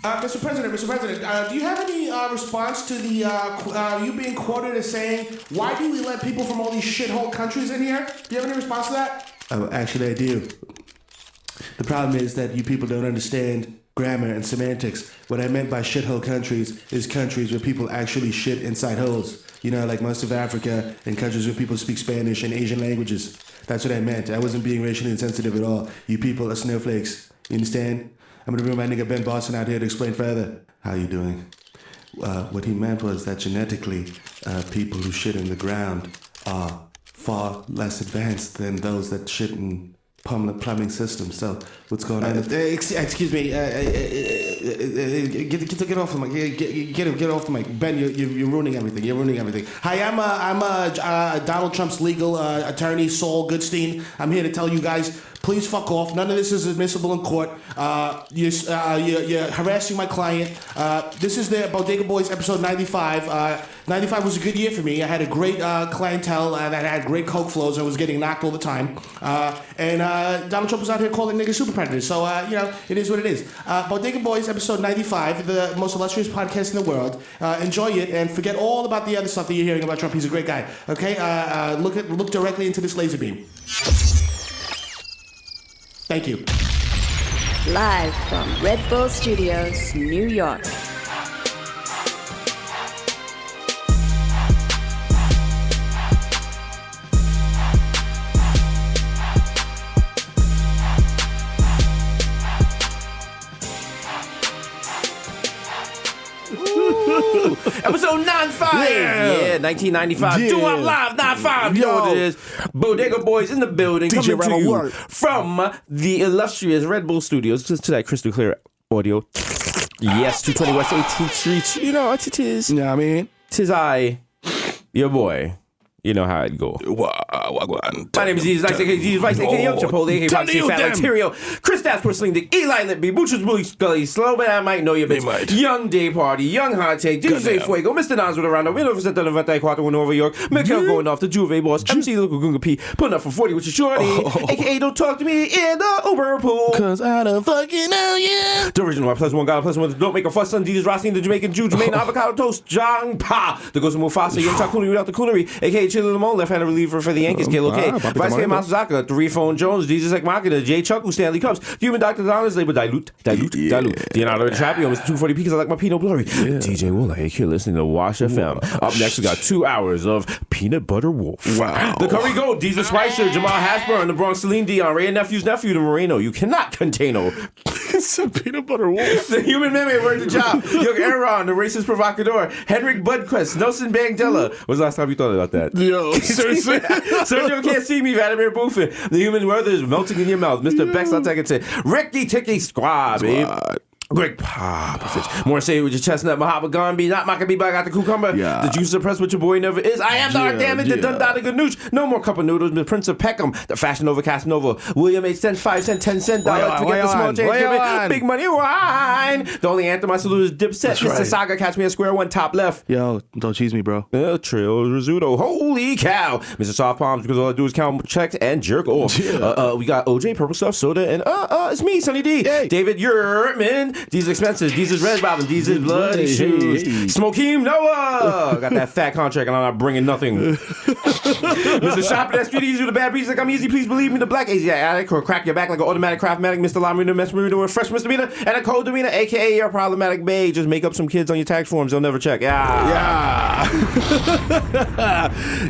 Mr. President, do you have any response to the you being quoted as saying, why do we let people from all these shithole countries in here? Do you have any response to that? Oh, actually, I do. The problem is that you people don't understand grammar and semantics. What I meant by shithole countries is countries where people actually shit inside holes. You know, like most of Africa and countries where people speak Spanish and Asian languages. That's what I meant. I wasn't being racially insensitive at all. You people are snowflakes. You understand? I'm gonna bring my nigga Ben Boston out here to explain further. How you doing? What he meant was that genetically, people who shit in the ground are far less advanced than those that shit in plumbing systems. So, what's going on? Excuse me. Get off the mic. Get off the mic. Ben, you're ruining everything. You're ruining everything. Hi, I'm Donald Trump's legal attorney, Saul Goodstein. I'm here to tell you guys, please fuck off. None of this is admissible in court. You're harassing my client. This is the Bodega Boys episode 95. 95 was a good year for me. I had a great clientele that had great coke flows. I was getting knocked all the time. And Donald Trump was out here calling niggas super predators. So, it is what it is. Bodega Boys episode 95, the most illustrious podcast in the world. Enjoy it and forget all about the other stuff that you're hearing about Trump. He's a great guy. Okay? Look directly into this laser beam. Thank you. Live from Red Bull Studios, New York. Episode 95. Yeah, 1995. Yeah. Do Up Live 95. You know what it is. Bodega Boys in the building. DJ Coming to you Work. from the illustrious Red Bull Studios. To that crystal clear audio. Yes, 220 West 18th Street. You know what it is. You know what I mean? Tis I, your boy. You know how it go. My name is Jesus, Jesus Vice, aka Young Chipotle, aka Foxy Fat Ontario, Chris Dash, Porcelain Dick, Eli Litby, Butcher's Bully Scully, Slow Man, I might know you, bitch. Young Day Party, Young Hot Take, DJ Fuego, Mr. Nas with around the window for Santa Levante, Quattro in Over York, Mikhail going off the Juve Boss, MC Local Gunga P, putting up for 40, which is shorty, aka Don't Talk to Me in the Uber Pool. Cause I don't fucking know you. The original one, plus one guy, plus one, don't make a fuss, son, Jesus Rossi, the Jamaican Jew, Jermaine Avocado Toast, John Pa, the Ghost of Mufasa, Young Chakuni without the coolery, aka Chili Limon, left-handed reliever for the Yankees, K-Lo-K, Vice K. Masazaka, Three Phone Jones, Jesus Ekmakina, Jay Chuck, who Stanley Cups, Human Dr. Donald's label, dilute. Leonardo DiCaprio, Mr. 240 because I like my Pinot Blurry. DJ Wool, you're listening to Wash FM. Up next, we got 2 hours of Peanut Butter Wolf. Wow. The Curry Gold, Desus Spicer, Jamal Hashburn, the Bronx Celine Dion, Ray and Nephew's nephew, the Moreno. You cannot contain It's a peanut butter wolf. The Human Meme, word the job. Young Aaron, the racist provocateur. Henrik Budquist, Nelson Bangdella. When's the last time you thought about that? Yo, seriously. Sergio Can't See Me, Vladimir Buffin. The Human Weather is melting in your mouth. Mr. Bex, I'll take it to Ricky Ticky Squad, babe. Greg Popovich. More say with your chestnut, Mahatma Gandhi, not Maccabee, but I got the cucumber. Yeah. The juice suppressed, what your boy never is. I am the art damage, the Dundada Ganoush. No more cup of noodles, the Prince of Peckham, the Fashion Nova Casanova. William 8 cents, 5 cents, 10 cents, dollar to get the small change. Big money wine. The only anthem I salute is Dipset. Mr. Right. Saga, catch me at square one, top left. Yo, don't cheese me, bro. Trill Rizzuto. Holy cow. Mr. Soft Palms, because all I do is count checks and jerk off. We got OJ, Purple Stuff, Soda, and it's me, Sonny D. Hey. David Yurman. These expenses. These is Red Bottom. These is Bloody Shoes. Smokeem Noah. Got that fat contract and I'm not bringing nothing. Mr. Shopper, that street easy with the bad breeze like I'm easy. Please believe me. The black easy addict or crack your back like an automatic craftmatic. Mr. Lamarino, Mesmerino, and fresh misdemeanor. And a cold demeanor, a.k.a. your problematic bae. Just make up some kids on your tax forms. They'll never check. Yeah.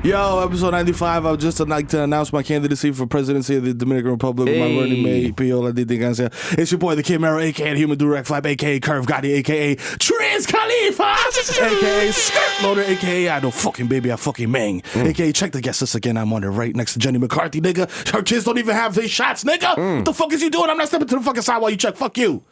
Yo, episode 95. I would just like to announce my candidacy for presidency of the Dominican Republic with my running mate, Pio. It's your boy, the Kid Mero, a.k.a. Human Direct Flap, a.k.a. Curve Gotti, a.k.a. Triz Khalifa, a.k.a. Skirt Loader, a.k.a. I don't fucking baby, I fucking mang, a.k.a. check the guest list again. I'm on it right next to Jenny McCarthy, nigga. Her kids don't even have their shots, nigga. What the fuck is you doing? I'm not stepping to the fucking side while you check. Fuck you.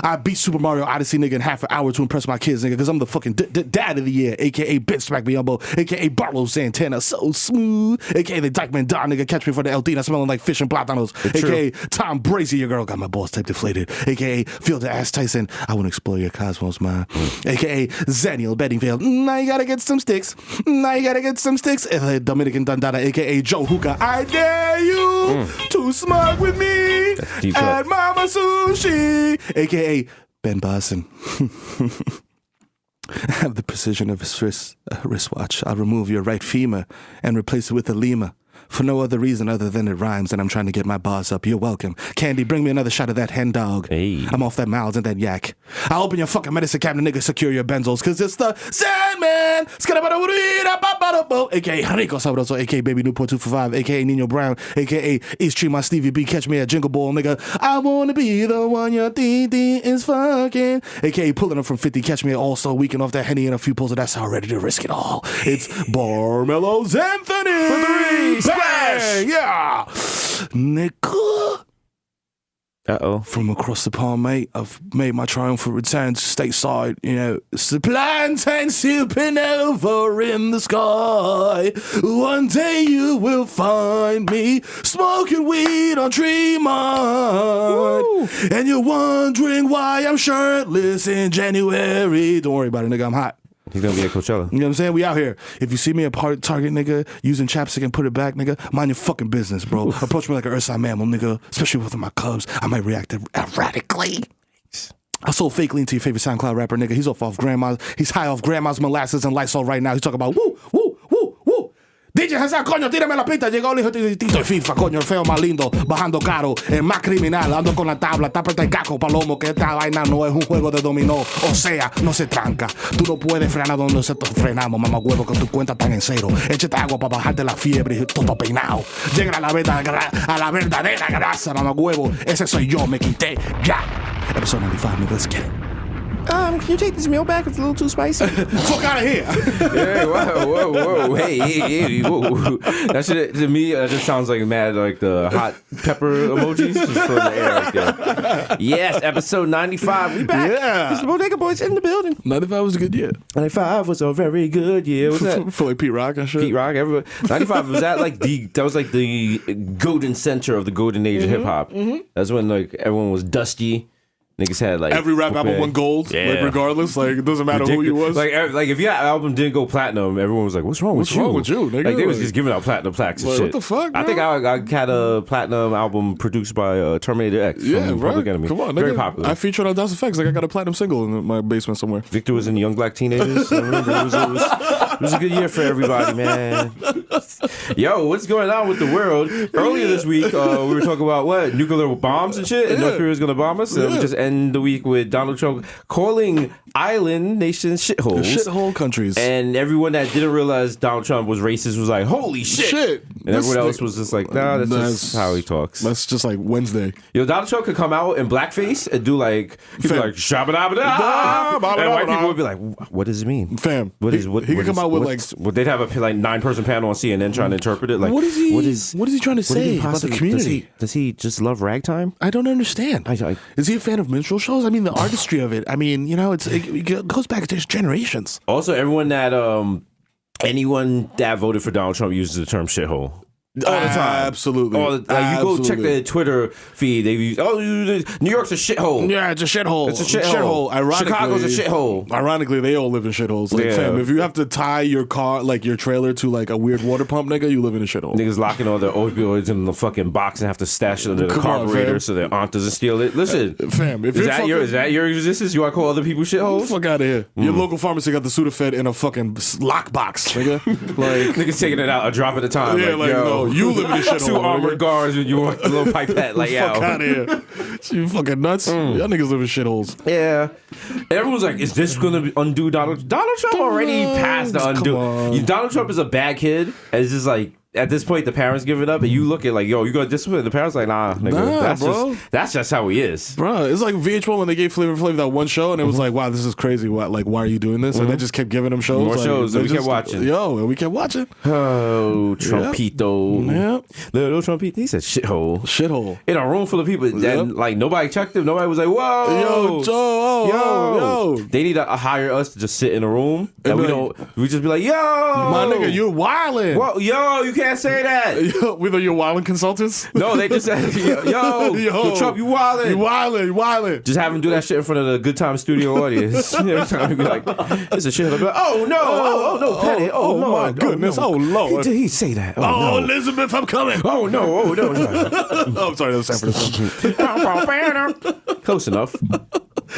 I beat Super Mario Odyssey, nigga, in half an hour to impress my kids, nigga, because I'm the fucking dad of the year, a.k.a. Bitch Smack Biombo, a.k.a. Barlow Santana, so smooth, a.k.a. the Dykeman Don, nigga, catch me for the El Dina smelling like fish and platanos, a.k.a. Tom Brazy, your girl got my balls type deflated, a.k.a. Feel the ass Tyson, I want to explore your cosmos, man, a.k.a. Zaniel Beddingfield, now you gotta get some sticks, Dominican Dundada, a.k.a. Joe Hookah, I dare you to smoke with me at Mama Sushi, a.k.a. Ben Boston. Have the precision of his wristwatch. I'll remove your right femur and replace it with a lemur. For no other reason other than it rhymes and I'm trying to get my bars up. You're welcome. Candy, bring me another shot of that hen dog. Hey. I'm off that miles and that yak. I'll open your fucking medicine cabinet, nigga, secure your benzos, cause it's the Sandman. A.K.A. Rico Sabroso, A.K.A. Baby Newport 245, A.K.A. Nino Brown, A.K.A. East Tree, my Stevie B. Catch me at Jingle Ball, nigga. I wanna be the one your DD is fucking. A.K.A. pulling up from 50, catch me at All-Star Weekend off that Henny and a few pulls of that sound ready to risk it all. It's Barmelo's Anthony. For 3. Splash! Yeah. Nigga. Uh-oh. From across the pond, mate, I've made my triumphant return to stateside, you know, supplanting supernova in the sky. One day you will find me smoking weed on Tremont. And you're wondering why I'm shirtless in January. Don't worry about it, nigga, I'm hot. He's gonna be at Coachella. You know what I'm saying? We out here. If you see me at Target, nigga, using chapstick and put it back, nigga, mind your fucking business, bro. Approach me like an Ursa mammal, nigga. Especially with my cubs, I might react erratically. I sold fake lean to your favorite SoundCloud rapper, nigga. He's he's high off grandma's molasses and Lysol right now. He's talking about woo, woo, woo, woo. DJ Hasan, coño, tírame la pista. Llegó el hijo de Tito de FIFA, coño, el feo más lindo, bajando caro, el más criminal, ando con la tabla, tápate el caco, palomo, que esta vaina no es un juego de dominó, o sea, no se tranca. Tú no puedes frenar donde nosotros frenamos, mamá huevo, con tu cuenta tan en cero. Échate agua para bajarte la fiebre, todo peinado. Llega a la verdadera grasa, mamá huevo, ese soy yo, me quité, ya. Episode 95, nigga, let's get it. Can you take this meal back? It's a little too spicy. Fuck out of here. Hey, whoa. Hey, whoa. That shit, to me, that just sounds like mad, like the hot pepper emojis just from the air right there. Yes, episode 95. We back. Yeah. It's the Bodega Boys in the building. 95 was a good year. 95 was a very good year. What's that? For like Pete Rock and shit. Pete Rock, everybody. 95 was that like the golden center of the golden age of hip hop. That's when like everyone was dusty. Niggas had like every rap album went gold, yeah. Like regardless, like it doesn't matter who you was. Like if your album didn't go platinum, everyone was like, "What's wrong with you? Nigga? Like they was just giving out platinum plaques and like, shit. What the fuck? Bro? I think I had a platinum album produced by Terminator X from Public Enemy. Come on, very nigga. popular. I featured on Das Effects. Like I got a platinum single in my basement somewhere. Victor was in Young Black Teenagers. I remember it was a good year for everybody, man. Yo, what's going on with the world? Earlier this week, we were talking about what nuclear bombs and shit, and North Korea was gonna bomb us. And we just end the week with Donald Trump calling island nations shitholes. Shithole countries. And everyone that didn't realize Donald Trump was racist was like, holy shit. And everyone else was just like, nah, that's just how he talks. That's just like Wednesday. Yo, Donald Trump could come out in blackface and do like, he'd be like, shabba-dabba-da. And white people would be like, what does it mean? Fam. He could come out with like... Would they'd have a like 9-person panel on CNN trying to interpret it? Like, what is he trying to say about the community? Does he just love ragtime? I don't understand. Is he a fan of minstrel shows? I mean, the artistry of it. I mean, you know, it goes back to generations. Also, anyone that voted for Donald Trump uses the term shithole. All the time. Absolutely. You go check the Twitter feed. They use, New York's a shithole. Yeah, it's a shithole. It's a shithole. Ironically, Chicago's a shithole. Ironically, they all live in shitholes. Like, fam, if you have to tie your car, like your trailer to like a weird water pump, nigga, you live in a shithole. Niggas locking all their opioids in the fucking box and have to stash it under the carburetor so their aunt doesn't steal it. Listen, fam, is that your existence? You want to call other people shitholes? Fuck out of here. Your local pharmacy got the Sudafed in a fucking lockbox, nigga. Like niggas taking it out a drop at a time. Yeah, like no, you live in a shithole. 2 armored guards with your little pipette, like, yo. Fuck out of here. You fucking nuts. Y'all niggas live in shitholes. Yeah. And everyone's like, is this going to undo Donald Trump already passed the undo. Donald Trump is a bad kid. And it's just like, at this point, the parents give it up, and you look at like, yo, you got discipline. The parents like, nah, nigga, that's just how he is, bro. It's like VH1 when they gave Flavor Flav that one show, and it was like, wow, this is crazy. Why are you doing this? And they just kept giving him shows, more shows, and we kept watching. And we kept watching. Oh, Trumpito, little Trumpito. He said shithole in a room full of people. Then like nobody checked him. Nobody was like, whoa, yo. They need to hire us to just sit in a room, and we don't. We just be like, yo, my nigga, you're wildin'. Whoa, yo, you can't say that. We thought you're wildin' consultants. No, they just said, yo, Trump, you wildin'. You wildin'. Just have him do that shit in front of the Good Time Studio audience. Every time he be like, it's a shit. Like, oh no, Petty. Oh my goodness. Oh Lord. Did he say that? Oh no. Elizabeth, I'm coming. Oh no. Oh, I'm sorry, that was San Francisco. Close enough.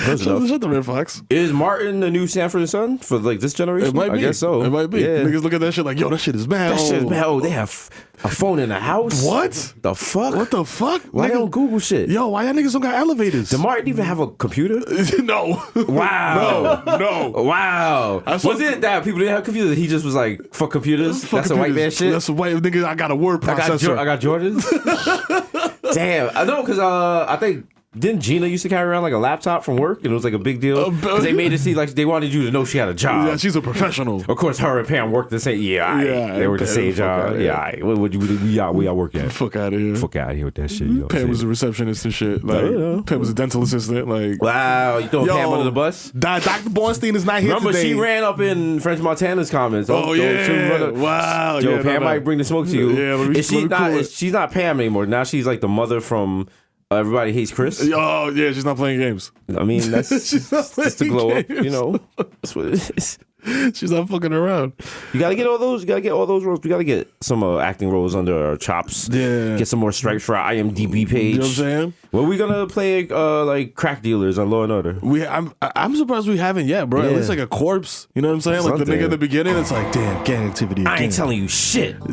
Close enough. Shut the Red Fox. Is Martin the new Sanford and Son for like this generation? It might be. I guess so. It might be. Yeah. Niggas look at that shit like, yo, that shit is mad. That shit is mad. Oh, they have a phone in the house. What? The fuck? What the fuck? Why Nigga, don't Google shit? Yo, why y'all niggas don't got elevators? Did Martin even have a computer? No. Wow. No. Wow. Was it that people didn't have computers? He just was like, fuck computers? That's a white man shit? That's a white nigga. I got a word processor. I got Jordans? Damn. I know, because I think, didn't Gina used to carry around like a laptop from work? And it was like a big deal. Because they made it seem like they wanted you to know she had a job. Yeah, she's a professional. Of course, her and Pam worked the same. They worked the same job. What would we all work at? Fuck out of here. Fuck out of here with that shit. You know Pam was a receptionist and shit. Like Pam was a dental assistant. Like, wow, you throwing Pam under the bus? Dr. Bornstein is not here Remember, today. she ran up in French Montana's comments. Wow. Yo, Pam might bring the smoke to you. Yeah, she's not Pam anymore. Now she's like the mother from Everybody Hates Chris. Oh yeah, she's not playing games. I mean, that's she's not playing just to glow games. up. You know, that's what it is. She's not fucking around. You gotta get all those. You gotta get all those roles. We gotta get some acting roles under our chops. Yeah. Get some more stripes for our IMDb page. You know what I'm saying? Well, we gonna play like crack dealers on Law and Order. I'm surprised we haven't yet, bro. At Yeah. least like a corpse. You know what I'm saying? Like the Something. nigga in the beginning, it's like, damn, gang activity. I again. ain't telling you shit. I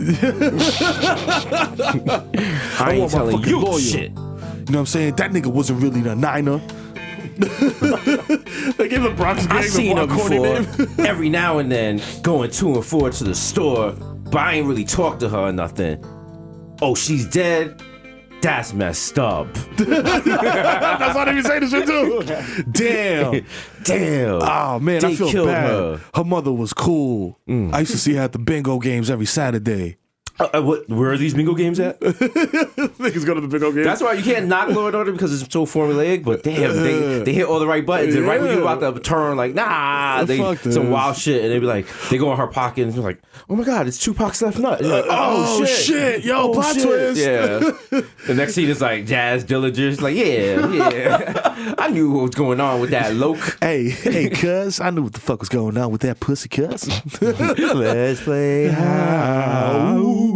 want ain't my telling fucking you lawyer. shit. You know what I'm saying? That nigga wasn't really the niner. They gave the Bronx gang I seen the her corny before. name. Every now and then, going to and forth to the store, but I ain't really talked to her or nothing. Oh, she's dead? That's messed up. That's why they be saying this shit too. Damn. Damn. Oh man, They I feel killed bad. her. Her mother was cool. I used to see her at the bingo games every Saturday. Where are these bingo games at? Niggas go to the bingo games. That's why you can't knock Law and Order because it's so formulaic. But damn, they hit all the right buttons. And right when you're about to turn, like Fuck this. some wild shit, and they be like, they go in her pocket and they're like, oh my god, it's Tupac's left nut. And you're like, oh shit, yo, plot twist. Yeah. The next scene is like Jazz Dillinger. It's like, yeah. I knew what was going on with that Loke. Hey, cuz, I knew what the fuck was going on with that pussy, cuz. Let's play house.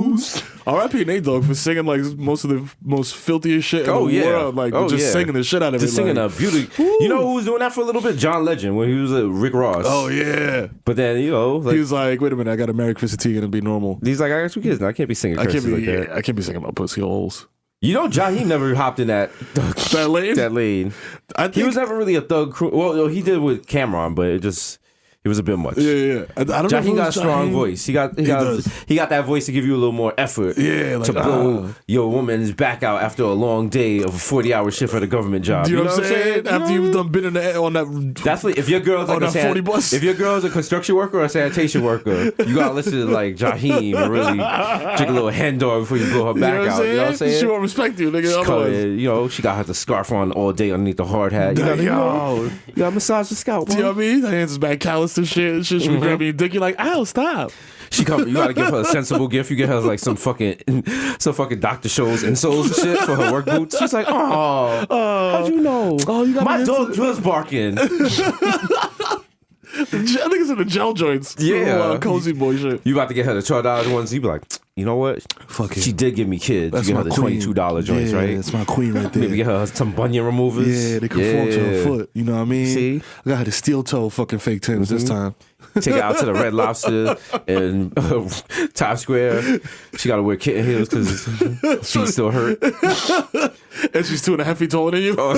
R.I.P. Nate Dogg for singing like most of the most filthiest shit in the world, like singing the shit out of it. Just singing like, a beauty. You know who was doing that for a little bit? John Legend when he was Rick Ross. Oh yeah. But then he was like, wait a minute, I gotta marry Chrissy Teigen and be normal. He's like, I got 2 kids now. I can't be singing curses like that. I can't be singing about pussy holes. You know, Jaheim never hopped in that lane. That lane. He was never really a thug. Well, he did with Cameron, but it was a bit much. Yeah. I don't know. Jaheim got a strong voice. He got that voice to give you a little more effort. Yeah, like, to blow your woman's back out after a long day of a 40-hour shift at a government job. Do you know what I'm saying? After you've done been on that. That's what, if your girl's like that 40 bus. If your girl's a construction worker or a sanitation worker, you gotta listen to like Jaheim and really drink a little hen dog before you blow her back out. You know what I'm saying? She won't respect you, nigga. She got the scarf on all day underneath the hard hat. You gotta massage the scalp. Do you know what I mean? Her hands is back calloused and shit. She be grabbing your dick. You're like, ow, stop. You gotta give her a sensible gift. You get her like some fucking Dr. Scholl's insoles and shit for her work boots. She's like, oh, how'd you know? Oh, you got my dog was barking. I think it's in the gel joints. Yeah, cozy boy shit. You about to get her the $12 ones. You be like, you know what? Fuck it. She did give me kids. That's you get her my the queen. $22 joints, right? That's my queen right there. Maybe get her some bunion removers. Yeah, they conform to her foot. You know what I mean? See? I got her the steel toe fucking fake Timbs this time. Take her out to the Red Lobster in Times Square. She got to wear kitten heels because feet still hurt. And she's 2.5 feet taller than you. Shout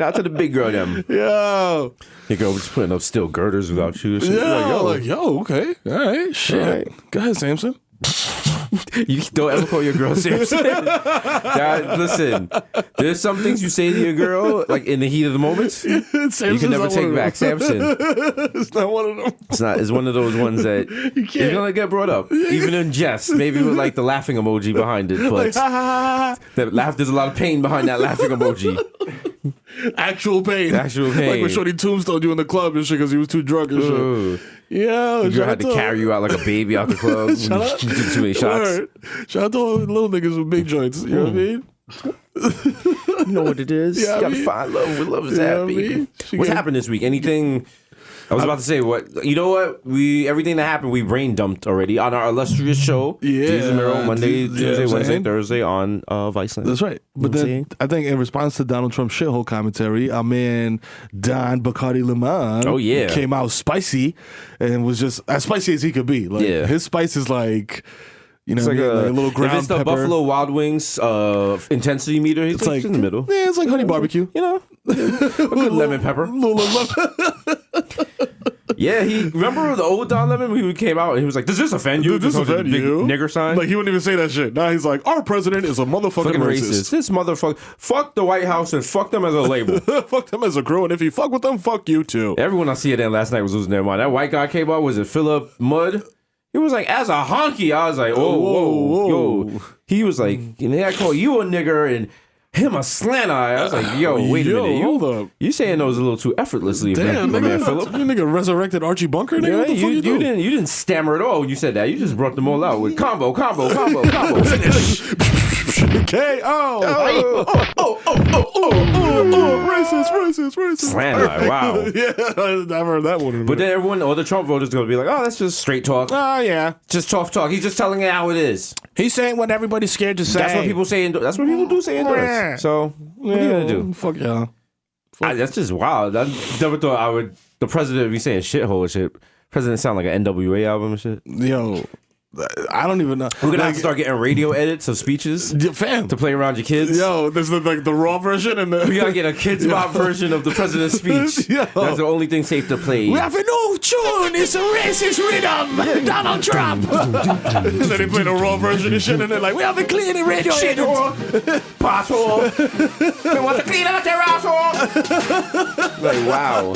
out to the big girl, them. Yo. Your girl was putting up steel girders without you. Yo, okay. All right. Shit. All right. Go ahead, Samson. You don't ever call your girl Samson. Listen, there's some things you say to your girl, like in the heat of the moment, you can never take back. Samson. It's not one of them. It's one of those ones that you're gonna get brought up, even in jest, maybe with like the laughing emoji behind it. But there's a lot of pain behind that laughing emoji. Actual pain. Like when Shorty Tombstone you in the club and shit because he was too drunk and shit. Yeah, your girl had to carry you out like a baby out the club. Shout out. You did too many shots. Word. Shout out to all the little niggas with big joints. You know what I mean? You know what it is. Yeah, you gotta find love where love is happy. What's happened this week? Anything I was about to say what you know what everything that happened we brain dumped already on our illustrious show. Desus and Mero, Monday, Tuesday, Wednesday, Thursday on Viceland. That's right. But then I think in response to Donald Trump's shithole commentary, our man Don Bacardi Limon came out spicy and was just as spicy as he could be. Like his spice is like. You know, it's like a little ground if it's the pepper. Buffalo Wild Wings intensity meter, it's like in the middle. Yeah, it's like honey barbecue. You know, a good lemon pepper. Yeah, remember the old Don Lemon when he came out and he was like, "Does this offend you? Does this offend big you?" Nigger sign. Like he wouldn't even say that shit. Now he's like, "Our president is a motherfucking racist. This motherfucker, fuck the White House and fuck them as a label. Fuck them as a crew, and if you fuck with them, fuck you too." Everyone on CNN last night was losing their mind. That white guy came out. Was it Philip Mudd? He was like, as a honky, I was like, whoa. Yo. He was like, I call you a nigger and him a slant eye. I was like, yo, wait a minute. Hold up. You saying those a little too effortlessly, Damn, my man Philip. You nigga resurrected Archie Bunker, nigga? What the fuck you didn't stammer at all when you said that. You just brought them all out with combo, finish. K.O. Racist. Slant eye, wow. Yeah, I've heard that one. But then all the Trump voters going to be like, oh, that's just straight talk. Oh, yeah. Just tough talk. He's just telling it how it is. He's saying what everybody's scared to say. That's what people say. That's what people do say indoors. So, what are you going to do? Fuck y'all. That's just wild. I never thought the president would be saying shithole and shit. President sound like an NWA album and shit. Yo, I don't even know. We're gonna have to start getting radio edits of speeches to play around your kids. Yo, there's the raw version and we gotta get a kids bop version of the president's speech. Yo. That's the only thing safe to play. We have a new tune. It's a racist rhythm. Donald Trump. And then they play the raw version and shit, and they're like, we have a clean radio edit. Pothole. We want to clean out their asshole. Like wow.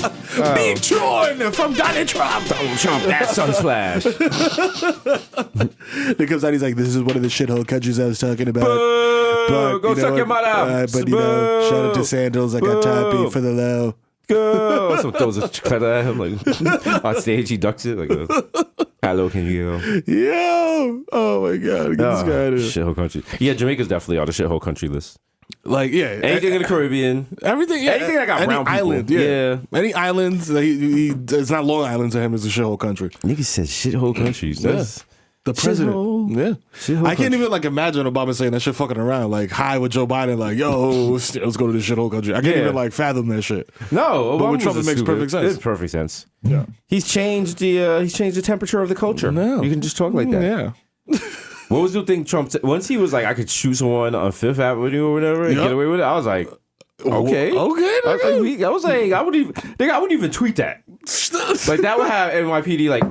Big tune from Donald Trump. Donald Trump. That sunsplash. Because he's like, this is one of the shithole countries I was talking about. But, go suck your mother. But shout out to Sandals. I got Toppy for the low. Go. So throws a cut at him like on stage. He ducks it like, how low can you go? Yo, oh my god, get this guy out of here. Shithole country. Yeah, Jamaica's definitely on the shithole country list. Like anything in the Caribbean, everything that got brown people. Island, any islands. It's not Long Island to him. It's a shithole country. Nigga said shithole countries. The president. Shithole I can't even imagine Obama saying that shit fucking around. Like hi with Joe Biden. Like yo, let's go to this shithole country. I can't even fathom that shit. No, but with Trump it makes perfect sense. It's perfect sense. Yeah, he's changed the temperature of the culture. No. You can just talk like that. Yeah. What was the thing Trump once he was like, I could shoot someone on Fifth Avenue or whatever and get away with it? I was like, okay. I wouldn't even tweet that. Like that would have NYPD like,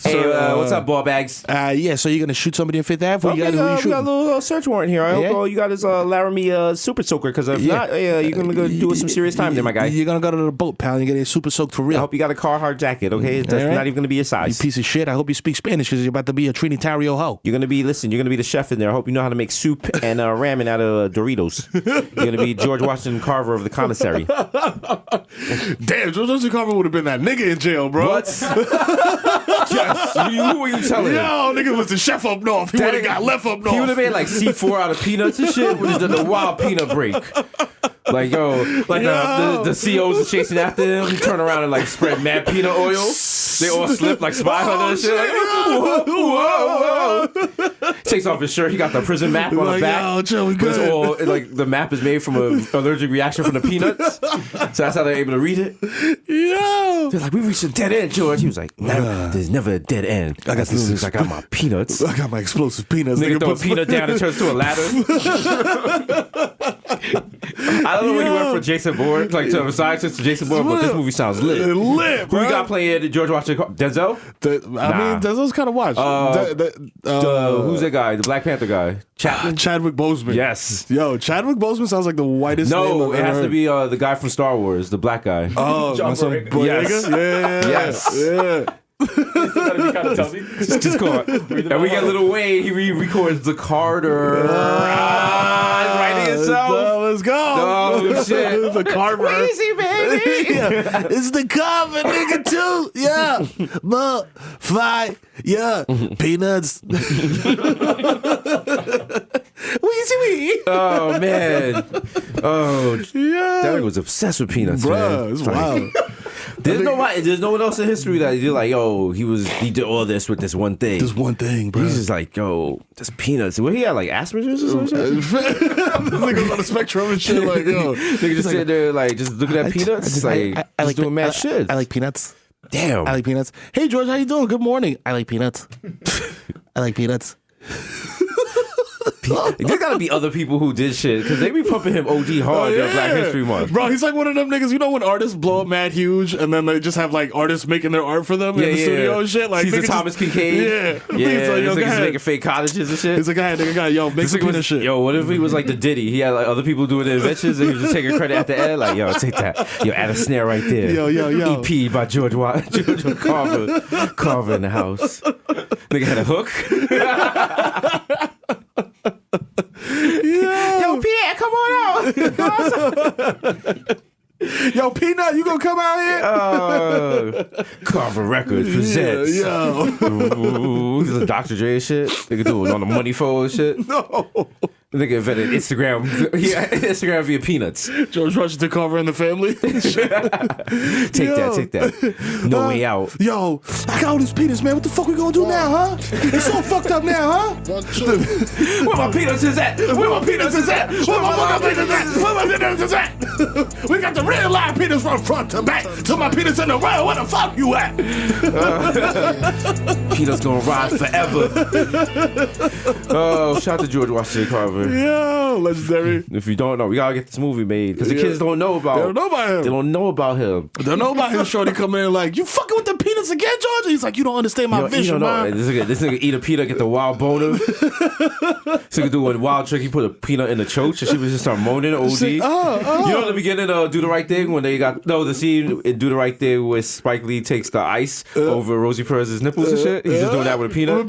hey, what's up, ball bags? Yeah, so you're gonna shoot somebody in Fifth Ave? Okay, we got a little search warrant here. I hope you got his Laramie super soaker, because if not, you're gonna go do some serious time there, my guy. You're gonna go to the boat, pal. You're gonna get super soaked for real. I hope you got a Carhartt jacket, okay? That's not even gonna be your size. You piece of shit. I hope you speak Spanish, because you're about to be a Trinitario hoe. You're gonna be the chef in there. I hope you know how to make soup and ramen out of Doritos. You're gonna be George Washington Carver of the commissary. Damn, George Washington Carver would have been that nigga in jail, bro. What? Yes. Who were you telling? Yo, nigga was the chef up north. He would have got left up north. He would have made like C4 out of peanuts and shit. Would have done the wild peanut break. Like the COs are chasing after him. He turn around and like spread mad peanut oil. They all slip like Spy Hunter and shit. Like, whoa. Takes off his shirt. He got the prison map on the back. Yo, Joe, we good. It's all like the map is made from an allergic reaction from the peanuts. So that's how they're able to read it. Yo, they're like, we reached a dead end, George. He was like, there's never a dead end. I got this. I got my peanuts. I got my explosive peanuts. Nigga throw a peanut down and turns to a ladder. I don't know when you went from Jason Bourne, like to a scientist to Jason Bourne, but this movie sounds lit. Lit, bro. Who you got playing George Washington? Denzel? I mean, Denzel's kind of watched. Who's that guy? The Black Panther guy? Chadwick Boseman. Yes. Yo, Chadwick Boseman sounds like the whitest name No, it has to be the guy from Star Wars, the black guy. Oh, my son Boyega? Yes. Yeah. Yes. Yeah. Just go on. And we get Lil Wayne. He records the Carter. He's writing himself. Let's go. Oh shit. The Carver. Easy, baby. Yeah. It's the Carver, nigga, too. Yeah. Fly. Yeah. Peanuts. Weezy. Oh man. Oh yeah. That was obsessed with peanuts, bruh, man. It's wild. There's no one else in history that you're like, yo, he did all this with this one thing. This one thing, bro. He's just like, yo, just peanuts. What he had, like Asperger's or something? Niggas on the spectrum and shit, like, yo. Nigga just sitting there, like, just looking at peanuts. I like doing mad shit. I like peanuts. Damn. I like peanuts. Hey, George, how you doing? Good morning. I like peanuts. I like peanuts. There gotta be other people who did shit because they be pumping him OD hard during Black History Month. Bro, he's like one of them niggas. You know when artists blow up mad huge and then they just have like artists making their art for them in the studio and shit? Like he's a Thomas Kincaid. Yeah. Yeah. He's like, yo, niggas making fake cottages and shit. He's like, nigga, yo, make some peanut shit. Yo, what if he was like the Diddy? He had like other people doing the inventions and he was just taking credit at the end. Like, yo, take that. Yo, add a snare right there. Yo. EP by George Carver. Carver in the house. Nigga had a hook. Yo, Pierre, come on out. Yo, Peanut, you gonna come out here? Carver Records presents. Yo. This is Dr. Dre shit. They could do it on the money phone shit. No. They could invent Instagram. Yeah, Instagram via peanuts. George Washington Carver and the family. Take that. No way out. Yo, I got all these peanuts, man. What the fuck we gonna do now, huh? It's so fucked up now, huh? Where my peanuts is at? Where my peanuts is at? Where my peanuts at? Where my peanuts is at? We got the real live peanuts from front to back. To my peanuts in the row. Where the fuck you at? Peanuts gonna ride forever. Oh, shout out to George Washington Carver. Yo, legendary. If you don't know, we gotta get this movie made because the kids don't know about. They don't know about him. They don't know about him. They don't know about him. Shorty coming in like, you fucking with the peanuts again, George? He's like, you don't understand my vision, man. This nigga eat a peanut, get the wild boner. This nigga do a wild trick. He put a peanut in the choke, and she was just start moaning. OD. You know, in the beginning of Do the Right Thing when they got the scene in Do the Right Thing where Spike Lee takes the ice over Rosie Perez's nipples and shit. He's just doing that with a peanut.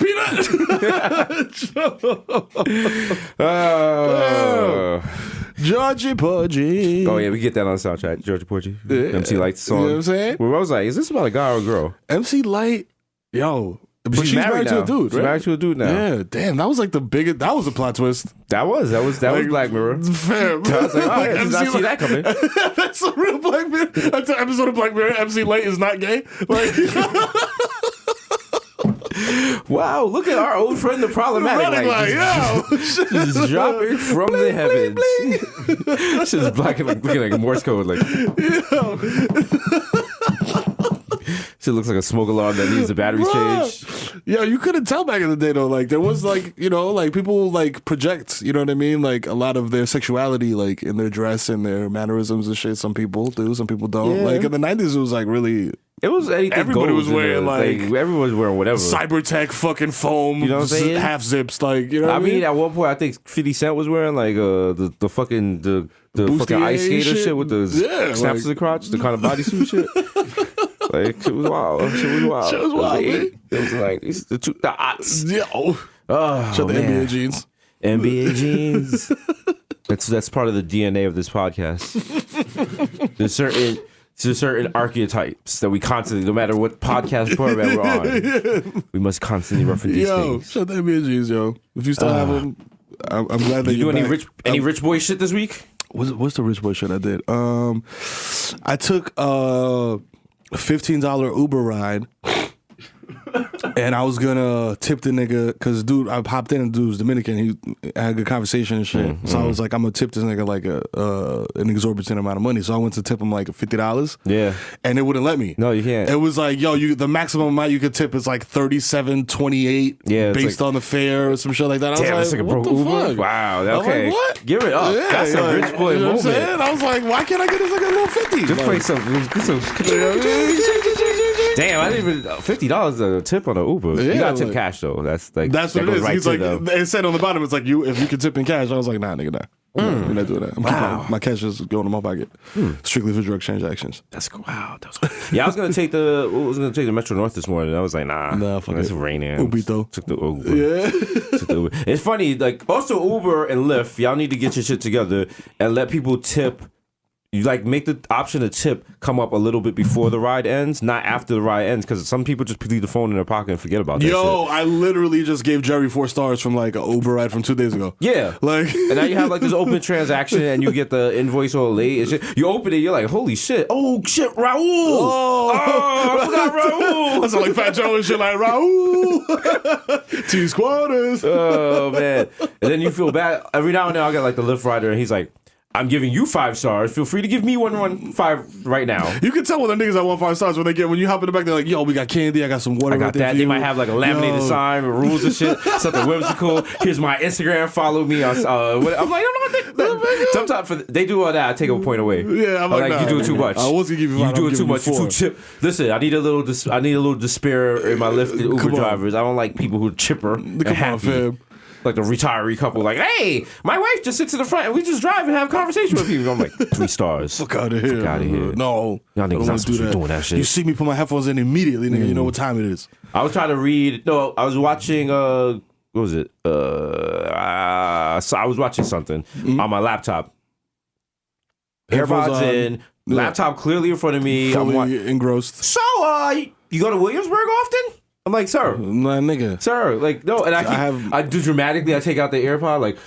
Georgie Porgy. Oh yeah, we get that on the soundtrack. Georgie Porgy. MC Light's song. You know what I'm saying? Well, I was like, is this about a guy or a girl? MC Light, yo. But she's married to a dude, right? She's married to a dude now. Yeah, damn, that was like the biggest. That was a plot twist. That was Black Mirror. Fair. I was like, oh, I did not see that coming. That's a real Black Mirror. That's an episode of Black Mirror. MC Light is not gay. Like. Wow, look at our old friend the problematic light. Just dropping from the heavens. Shit's black and looking like Morse code. Like, shit looks like a smoke alarm that needs the batteries changed. Yeah, you couldn't tell back in the day though. Like there was like, you know, like people like project, you know what I mean? Like a lot of their sexuality, like in their dress and their mannerisms and shit. Some people do, some people don't. Yeah. Like in the 90s, it was like really. It was anything. Everybody was wearing like everyone was wearing whatever. Cybertech fucking foam, you know what I'm saying? Half zips, like you know. I mean, at one point, I think 50 Cent was wearing like the fucking the fucking ice skater shit with the snaps to the crotch, the kind of bodysuit shit. Like shit was wild. Shit was wild. Shit was wild. It was like the odds. Yo, oh, the NBA jeans. NBA jeans. That's part of the DNA of this podcast. There's certain archetypes that we constantly, no matter what podcast format we're on, we must constantly reference these things. Shut the NBA jeans, yo. If you still have them, I'm glad that you do back. any rich boy shit this week? What's the rich boy shit I did? I took a $15 Uber ride. And I was gonna tip the nigga because dude, I popped in and dude was Dominican. He had a good conversation and shit. So I was like, I'm gonna tip this nigga like an exorbitant amount of money. So I went to tip him like $50. Yeah, and it wouldn't let me. No, you can't. It was like, yo, the maximum amount you could tip is like $37.28. Yeah, based on the fare or some shit like that. I damn, was like, what the Uber? Fuck? Wow, okay. Like, what? Give it up. Yeah, that's a rich boy you know moment. What I'm saying? I was like, why can't I get this like a little 50? Just like, play some. Damn, I didn't even $50 a tip on an Uber. Yeah, you got to tip like, cash though. That's what it is. Right. He's like, it said on the bottom, it's like if you can tip in cash. I was like, nah, nigga, nah. We're not doing that. I'm keeping my cash is going in my pocket, strictly for drug transactions. That's wow. Yeah, I was gonna take the Metro North this morning. I was like, nah, fuck it's it. raining. Ubito. Took the Uber. Yeah. Took the Uber. It's funny, like also Uber and Lyft. Y'all need to get your shit together and let people tip you like make the option to tip come up a little bit before the ride ends, not after the ride ends, because some people just leave the phone in their pocket and forget about that shit. I literally just gave Jerry 4 stars from like an Uber ride from 2 days ago. Yeah. Like, and now you have like this open transaction and you get the invoice all late and shit. You open it, you're like, holy shit. Oh shit, Raul. Oh, I forgot Raul. I sound like Fat Joe and shit like Raul. T-Squatters. Oh man. And then you feel bad. Every now and then I'll get like the Lyft rider and he's like, I'm giving you 5 stars. Feel free to give me 115 right now. You can tell when the niggas that want 5 stars when you hop in the back, they're like, yo, we got candy, I got some water. I got that. They might have like a laminated sign with rules and shit. Something whimsical. Here's my Instagram. Follow me on. I'm like, sometimes they do all that. I take a point away. Yeah, I'm like, nah, you do it too much. I was gonna give you. You do it too much. You too chip. Listen, I need a little despair in my Lyft Uber drivers. I don't like people who are chipper and happy. Fam. Like the retiree couple, like, hey, my wife just sits in the front and we just drive and have conversation with people. I'm like, 3 stars. Fuck out of here. Fuck out of here. No. Y'all niggas not supposed to be doing that shit. You see me put my headphones in immediately, nigga. You know what time it is. I was trying to read. No, I was watching. What was it? So I was watching something on my laptop. AirPods in, laptop clearly in front of me. Fully engrossed. So, you go to Williamsburg often? I'm like, sir. Nah, nigga. Sir, like, no. And I do dramatically, I take out the AirPod, like,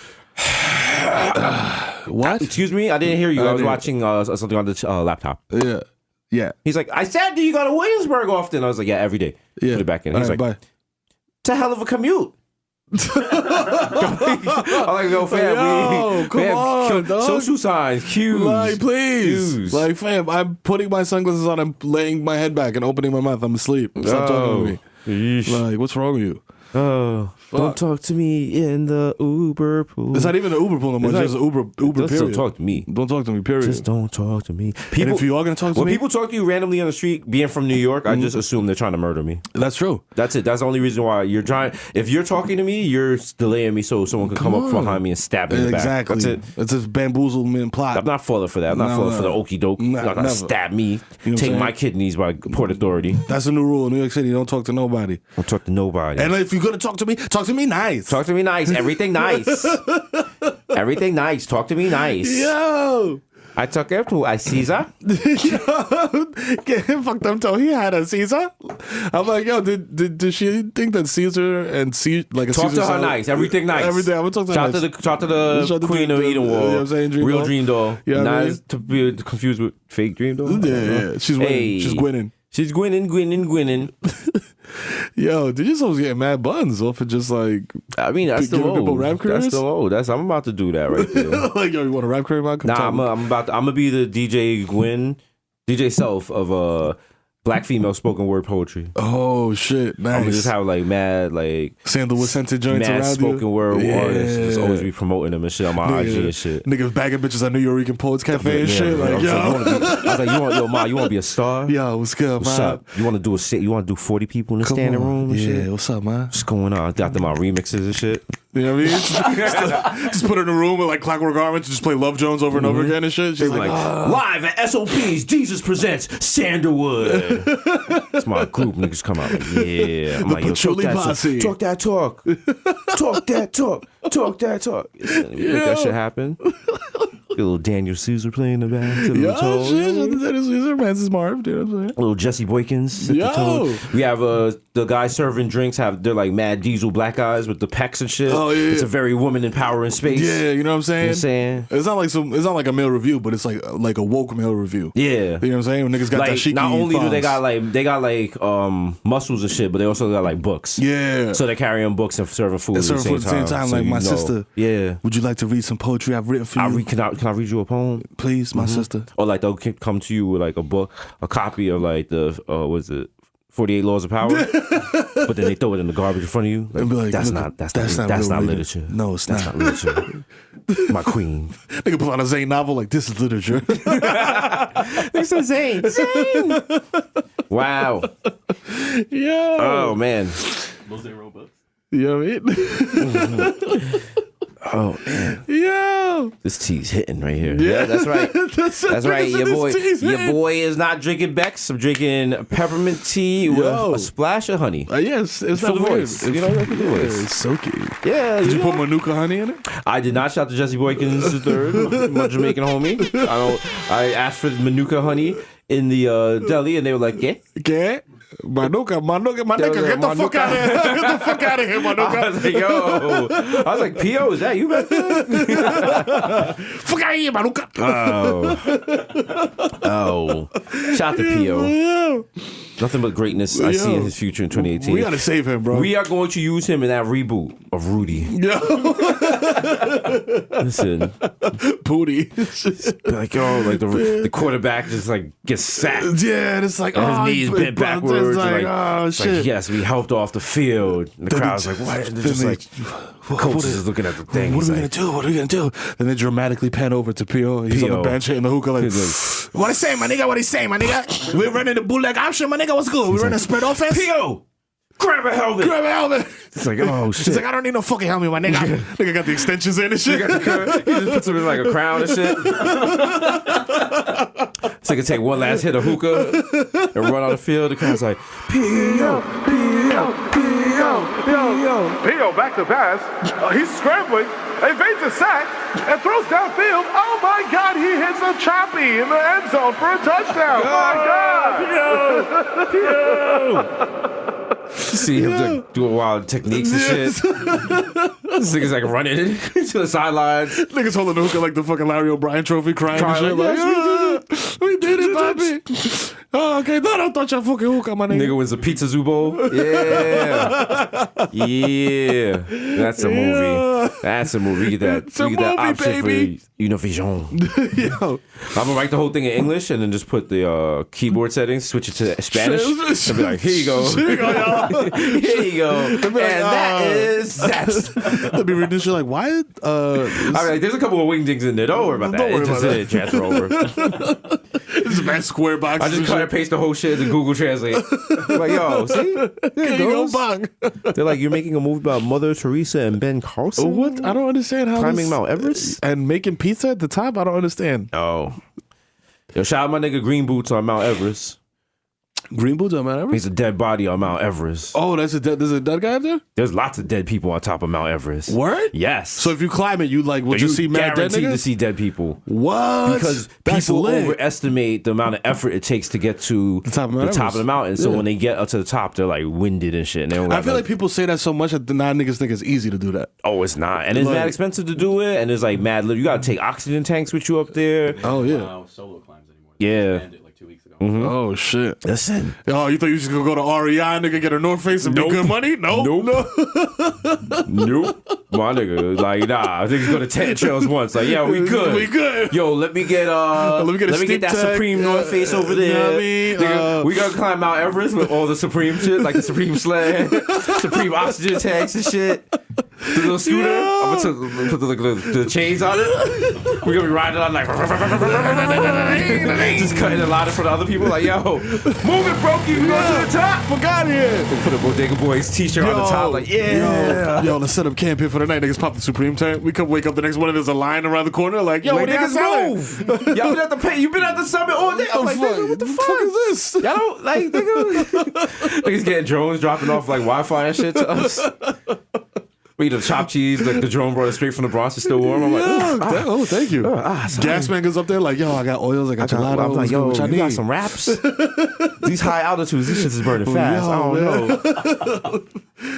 what? Excuse me? I didn't hear you. I was watching something on the laptop. Yeah. Yeah. He's like, I said, do you go to Williamsburg often? I was like, yeah, every day. Yeah. Put it back in. He's like, bye. It's a hell of a commute. I'm like, yo, fam, come on, dog. Social signs, cues. Like, please. Cues. Like, fam, I'm putting my sunglasses on and laying my head back and opening my mouth. I'm asleep. Stop talking to me. Yeesh. Like, what's wrong with you? Oh, don't talk to me in the Uber pool. It's not even an Uber pool no more. It's just an Uber period. Don't talk to me. Don't talk to me, period. Just don't talk to me. People, and if you are going to talk to me... When people talk to you randomly on the street, being from New York, I just assume they're trying to murder me. That's true. That's it. That's the only reason why you're trying... If you're talking to me, you're delaying me so someone can come up behind me and stab me in the back. Exactly. That's it. It's a bamboozlement plot. I'm not falling for that. I'm not falling for the okie doke. You're not going to stab me. You know take my kidneys by Port Authority. That's a new rule in New York City. Don't talk to nobody. Don't talk to nobody. And if you're going to talk to me nice. Talk to me nice. Everything nice. Everything nice. Talk to me nice. Yo. I took him to a Caesar. Yo, get him fucked up till he had a Caesar. I'm like, yo, did she think that Caesar and like a talk Caesar to her nice, everything nice. Everything. I'm gonna talk to her nice. Talk to the Queen of Eden Wall. You know what I'm saying? Dream Real doll. Dream Doll. Yeah, Not to be confused with fake Dream Doll. Yeah. She's winning. Hey. She's winning. She's gwinning. Yo, did you supposed to get mad buns off of just like? I mean, that's still people old. rap careers? That's still old. I'm about to do that right there. Like, yo, you want a rap career, man? Nah, I'm gonna be the DJ Self of black female spoken word poetry. Oh shit, nice. I'm gonna just have like mad like sandalwood scented joints mad around spoken you. word artists. Just always be promoting them and shit on my IG and shit. Niggas bagging bitches at New York Poets Cafe and shit. Like, yo, I was like, you want to be a star? Yo, what's good, what's man? Up? You want to do a shit? You want to do 40 people in the standing room and shit? Yeah, what's up, man? What's going on? After my remixes and shit. You know what I mean? Just put her in a room with like Clockwork Orange, just play Love Jones over and over again and shit. She's like, live at SOP's, Jesus presents Sandalwood. It's my group. Niggas come out like, yeah. I'm like, yo, talk that talk. Talk that talk. Talk that talk. Make that shit happen. Get a little Daniel Caesar playing in the back. Yo, shit. Daniel Caesar, Francis Marv. You know what I'm saying? A little Jesse Boykins. Yo. We have the guys serving drinks. They're like mad diesel black guys with the pecs and shit. Oh, yeah. It's a very woman empowering space. Yeah, you know what I'm saying? You know what I'm saying? It's not like a male review, but it's like a woke male review. Yeah. You know what I'm saying? When niggas got like, that shit. Not only do they got muscles and shit, but they also got like books. Yeah. So they're carrying books and serving food at the same time. So like my sister. Yeah. Would you like to read some poetry I've written for you? Can I read you a poem? Please, my sister. Or like they'll come to you with like a book, a copy of like the 48 Laws of Power, but then they throw it in the garbage in front of you. Like, and be like, that's not literature. No, it's not literature. My queen. They can pull out a Zane novel like this is literature. This is Zane. Wow. Yeah. Oh man. Those ain't robots. You know what I mean? Oh man, Yo. this tea's hitting right here. Yeah, that's right. That's right. Your boy is not drinking Beck's. I'm drinking peppermint tea with a splash of honey. Yes, it's For not the weird. voice. You know, for the voice. It's silky. Yeah. Did you put Manuka honey in it? I did not. Shout out to Jesse Boykins III, my Jamaican homie. I asked for Manuka honey in the deli, and they were like, "Yeah." Okay. Manuka, my nigga, get the fuck out of here. Get the fuck out of here, Manuka. I was like, yo. I was like, P.O., is that you back there? Fuck out of here, Manuka. Oh. Shout out to P.O. Nothing but greatness I see in his future in 2018. We gotta save him, bro. We are going to use him in that reboot of Rudy. Listen. Booty. Like, the quarterback just like gets sacked. Yeah, it's like, And his knees bent backwards. It's like, it's like, yes, we helped off the field. And the crowd's like, what? And they're just like, coach is looking at the thing. What are we gonna do? What are we gonna do? Then they dramatically pan over to P.O. He's on the bench hitting the hookah like, what he say, my nigga? What he say, my nigga? We're running the bootleg option, my nigga. What's good? We're running a spread offense. P.O. Grab a helmet. Grab a helmet. It's like, oh shit. He's like, I don't need no fucking helmet, my nigga. Nigga got the extensions in and shit. He just puts him in like a crown and shit. So he can take one last hit of hookah and run on the field. The crowd's like, P.O. P.O. back to pass. He's scrambling, evades a sack, and throws downfield. Oh my God, he hits a choppy in the end zone for a touchdown. My God. P.O. See him like, doing wild techniques and shit. This nigga's like running to the sidelines. Niggas holding the hookah like the fucking Larry O'Brien trophy, crying and shit. Like, we did it, Bobby. Oh, okay. No, don't touch your fucking hookah, my nigga. Nigga wins a Pizza Zubo. Yeah. That's a movie. That's a movie. You get that option baby. for Univision. Yo. I'm gonna write the whole thing in English and then just put the keyboard settings, switch it to Spanish, and be like, here you go. Here you go, y'all. Here you go. And that is that. They'll be reading this shit like, why? I mean, like, there's a couple of wingdings in there. Don't worry about that. Don't worry It's just about a transfer over. This is bad square boxes. I just cut and paste the whole shit into Google Translate. Like, yo, see? There it goes. They're like, you're making a movie about Mother Teresa and Ben Carlson? What? I don't understand how Climbing Mount Everest? and making pizza at the top. I don't understand. Oh. Yo, shout out my nigga Green Boots on Mount Everest. Green boots on Mount Everest? He's a dead body on Mount Everest. Oh, there's a dead guy up there? There's lots of dead people on top of Mount Everest. Word? Yes. So if you climb it, you like would you see mad dead guaranteed niggas? to see dead people. What? Because That's people lit. overestimate the amount of effort it takes to get to The top of Mount top Everest. of the mountain. So Yeah. when they get up to the top, they're like winded and shit. And they don't I got, feel like people say that so much that the niggas think it's easy to do that. oh, it's not. And it's Like- mad expensive to do it. And it's like mad. You got to take oxygen tanks with you up there. Oh yeah. Solo climbs anymore. Yeah. Banned it like 2 weeks ago. Oh shit. Listen. Oh, you thought you was just gonna go to REI, nigga, get a North Face and Nope. make good money? Nope. Nope. No. Nope. My nigga. Like, nah. I think he's going to 10 trails once. Like, yeah, we good. We good. Yo, let me get steep that tag. Supreme North Face over there. You know what I mean? Nigga, we gonna climb Mount Everest with all the Supreme shit, like the Supreme sled, Supreme oxygen tanks and shit. The little scooter. I'm gonna put the chains on it. We're gonna be riding on like just cutting the line for the other people. Like, yo, move it, Brokey. We going to the top. Fuck out of here. We put a Bodega Boys t-shirt on the top. Like, yeah. Yo, let's set up camp here for the night. Niggas pop the Supreme tank. We come wake up the next morning. There's a line around the corner. Like, yo, what niggas move. Y'all been at the you been at the summit all day. I'm like, nigga, what the fuck is this? Y'all don't like, nigga. Niggas getting drones dropping off like Wi-Fi and shit to us. We eat the chopped cheese, like the drone brought it straight from the Bronx. It's still warm. I'm like, Oh, thank you. sorry. Gasman goes up there like, yo, I got oils, I got gelato. I'm like, yo, what you y'all got need? some wraps? These high altitudes, these shits is burning fast. yo, I don't know.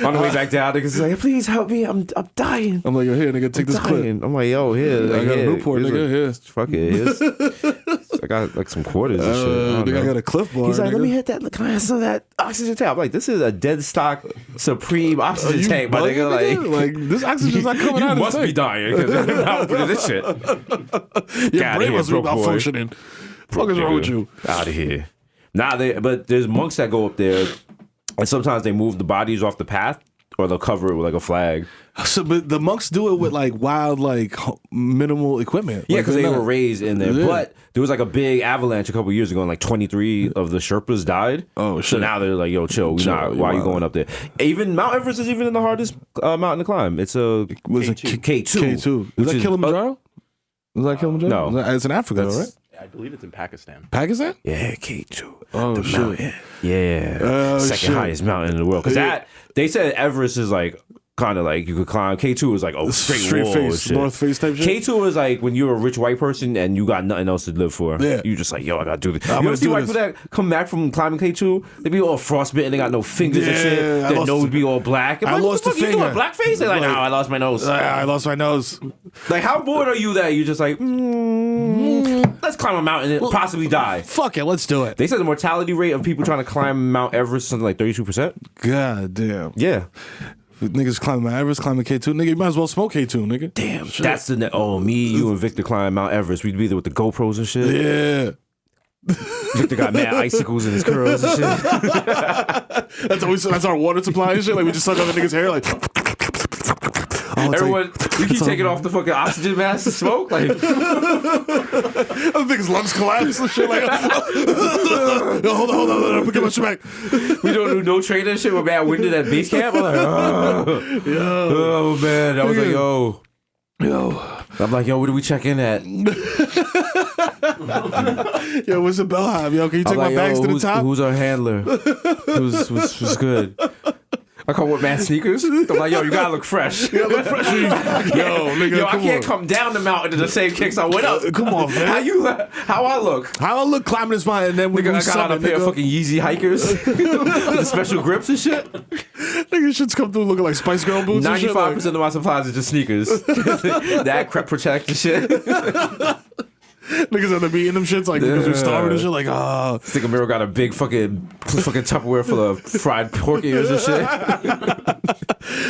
On the way back down, niggas is like, please help me. I'm dying. I'm like, yo, here, nigga, take this clip. I'm like, yo, here. I got a Newport, nigga, here. Fuck it. I got like some quarters and shit. Nigga, I got a Cliff Bar. He's like, nigga. let me hit that. Can I have some of that oxygen tank? I'm like, this is a dead stock Supreme oxygen You tank, my bugging, nigga. like this oxygen's not coming you out of must this be tank. dying because I'm not putting this shit. Your outta brain here, must be broke boy. malfunctioning. What is wrong with you? Out of here. But there's monks that go up there, and sometimes they move the bodies off the path or they'll cover it with like a flag. So, but the monks do it with like wild, like minimal equipment. Yeah, like, because they not- were raised in there. Yeah. But there was like a big avalanche a couple years ago, and like 23 of the Sherpas died. Oh, So shit. now they're like, yo, chill. Why are you going up there? Even Mount Everest is even the hardest mountain to climb. It's a Was it K2. K2? Is that Kilimanjaro? Is that Kilimanjaro? no. It's in Africa, though, right? I believe it's in Pakistan. Pakistan? Yeah, K2. Oh, the shit. mountain. Yeah. Oh, Second shit. highest mountain in the world. Because Yeah. they said Everest is like kind of like you could climb. K2 is like straight wall and face, shit. north face type shit. K2 is like when you're a rich white person and you got nothing else to live for. Yeah. You just like, yo, I gotta do this. I'm You gonna ever see do white people that come back from climbing K2? They be all frostbitten, they got no fingers and Yeah, shit. I Their lost- nose be all black. I Like, lost what the a fuck, you doing finger. blackface? They're like, no, I lost my nose. I lost my nose. Like, how bored are you that you just like, let's climb a mountain and possibly die? Fuck it, let's do it. They said the mortality rate of people trying to climb Mount Everest is something like 32%. God damn. Yeah. Niggas climbing Mount Everest, climbing K2. Nigga, you might as well smoke K2, nigga. Damn. That's the me, you, and Victor climb Mount Everest. We'd be there with the GoPros and shit. Yeah. Victor got mad icicles in his curls and shit. That's our water supply and shit. Like, we just suck on the nigga's hair, like. Oh, it's Everyone, like, you keep taking off the fucking oxygen mask to smoke. Like, I think his lungs collapse and shit. Like, yo, hold on, get my shit back. we don't do no training and shit. We're bad winded at base camp. I'm like, oh man. I was like, yo. I'm like, yo, where do we check in at? Yo, what's the Bellhop? Yo, can you take my bags to the top? Who's our handler? Who's good? I come with mad sneakers. I'm like, yo, you gotta look fresh. Yo, look fresh. Yo, nigga, Yo, I come can't on. come down the mountain to the same kicks I went up. Come on, man. How I look? How I look climbing this mountain, and then when Nigga, we I got on a summit, pair of nigga, fucking Yeezy hikers with the special grips and shit. nigga, shits come through looking like Spice Girl boots and shit. 95% of my supplies are just sneakers. That crep protect and shit. Niggas end up eating them shits like because we're starving and shit. Like, oh, I think Mero got a big fucking Tupperware full of fried pork ears and shit.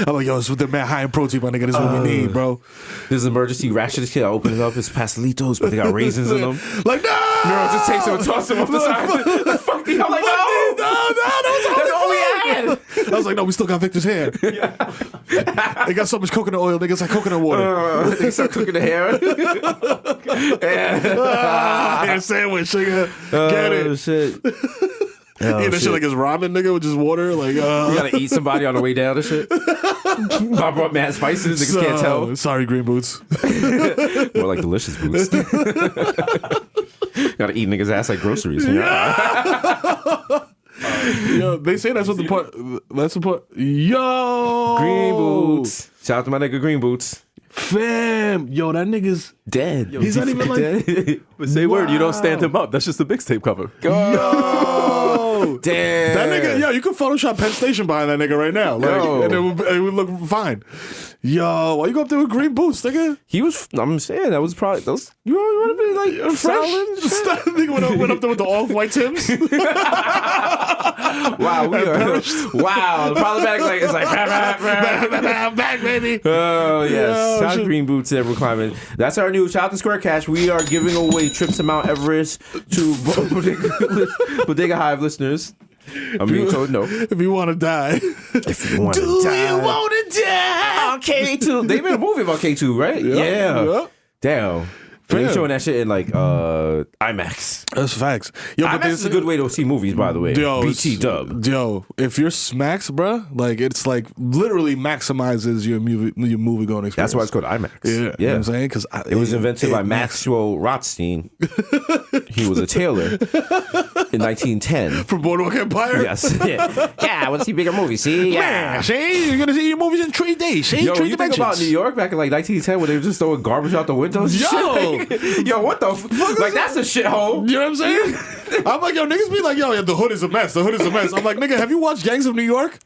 I'm like, yo, it's with the mad high in protein, my nigga. This is what we need, bro. There's an emergency ration kit. I open it up. It's pastelitos, but they got raisins in them. Like, no, Mero just takes them and tosses them off the side. Like, fuck these. I'm like, no, that's all we had. I was like, no, we still got Victor's hair. They got so much coconut oil, niggas like coconut water. They start cooking the hair. Hair sandwich, nigga. Get it. Shit. Yeah, that shit like it's ramen, nigga, with just water. Like, You gotta eat somebody on the way down and shit. I brought mad spices. Niggas can't tell. Sorry, green boots. More like delicious boots. Gotta eat niggas' ass like groceries. Yo, they say that's what the part. That's the part. Yo, Green boots. Shout out to my nigga Green Boots. fam. Yo, that nigga's Dead. He's not even like. But say word, you don't stand him up. That's just the mixtape cover. Yo, Damn. that nigga. Yo, you could Photoshop Penn Station behind that nigga right now, like, Yo. and it would look fine. Yo, why you go up there with green boots, nigga? He was. I'm saying that was probably those. You want to be like Fresh. fresh? Nigga went up there with the off-white Timbs. Wow, we are. Wow, the problematic like it's like. I'm back, baby. Oh yes, Yo, shout out shit. Green Boots ever climbing. That's our new shout out to Square Cash. We are giving away trips to Mount Everest to Bodega Hive listeners. I'm being told no. If you want to die, If you want to die, you want to die? on K2. They made a movie about K2, right? Yeah. Yep. Damn. They Fam. showing that shit in like IMAX. That's facts. Yo, IMAX is a good way to see movies, by the way. Yo, BT dub. Yo, if you're smacks, bruh, like it's like literally maximizes your movie going experience. That's why it's called IMAX. Yeah, you know what I'm saying? Because It was invented by Maxwell Rothstein. He was a tailor in 1910. from Boardwalk Empire. Yes. Yeah, I want to see bigger movies. See? Yeah, see, you're gonna see your movies in 3D. See, Yo, 3 you think about New York back in like 1910 when they were just throwing garbage out the windows? and Yo. shit? Yo, what the fuck? Like, that's a shithole. You know what I'm saying? I'm like, yo, niggas be like, yo, the hood is a mess. The hood is a mess. I'm like, nigga, have you watched Gangs of New York?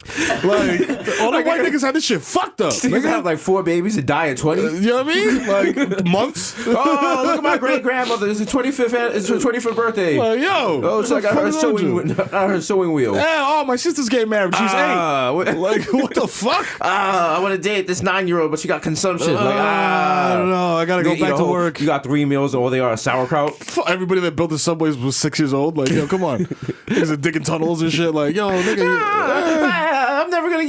Like, all the white niggas had this shit fucked up. Niggas Nigga. have like 4 babies and die at 20. You know what I mean? Like, months. Oh, look at my great grandmother. It's her 25th birthday. Like, yo. Oh, it's like her sewing wheel. Yeah, oh, my sister's getting married. She's 8. What, Like, what the fuck? I want to date this 9-year-old, but she got consumption. I don't know. I gotta go You eat back a to whole- work. You got 3 meals, and all they are sauerkraut. Everybody that built the subways was 6 years old. Like, yo, come on. Niggas are digging tunnels and shit. Like, yo, nigga. I'm never gonna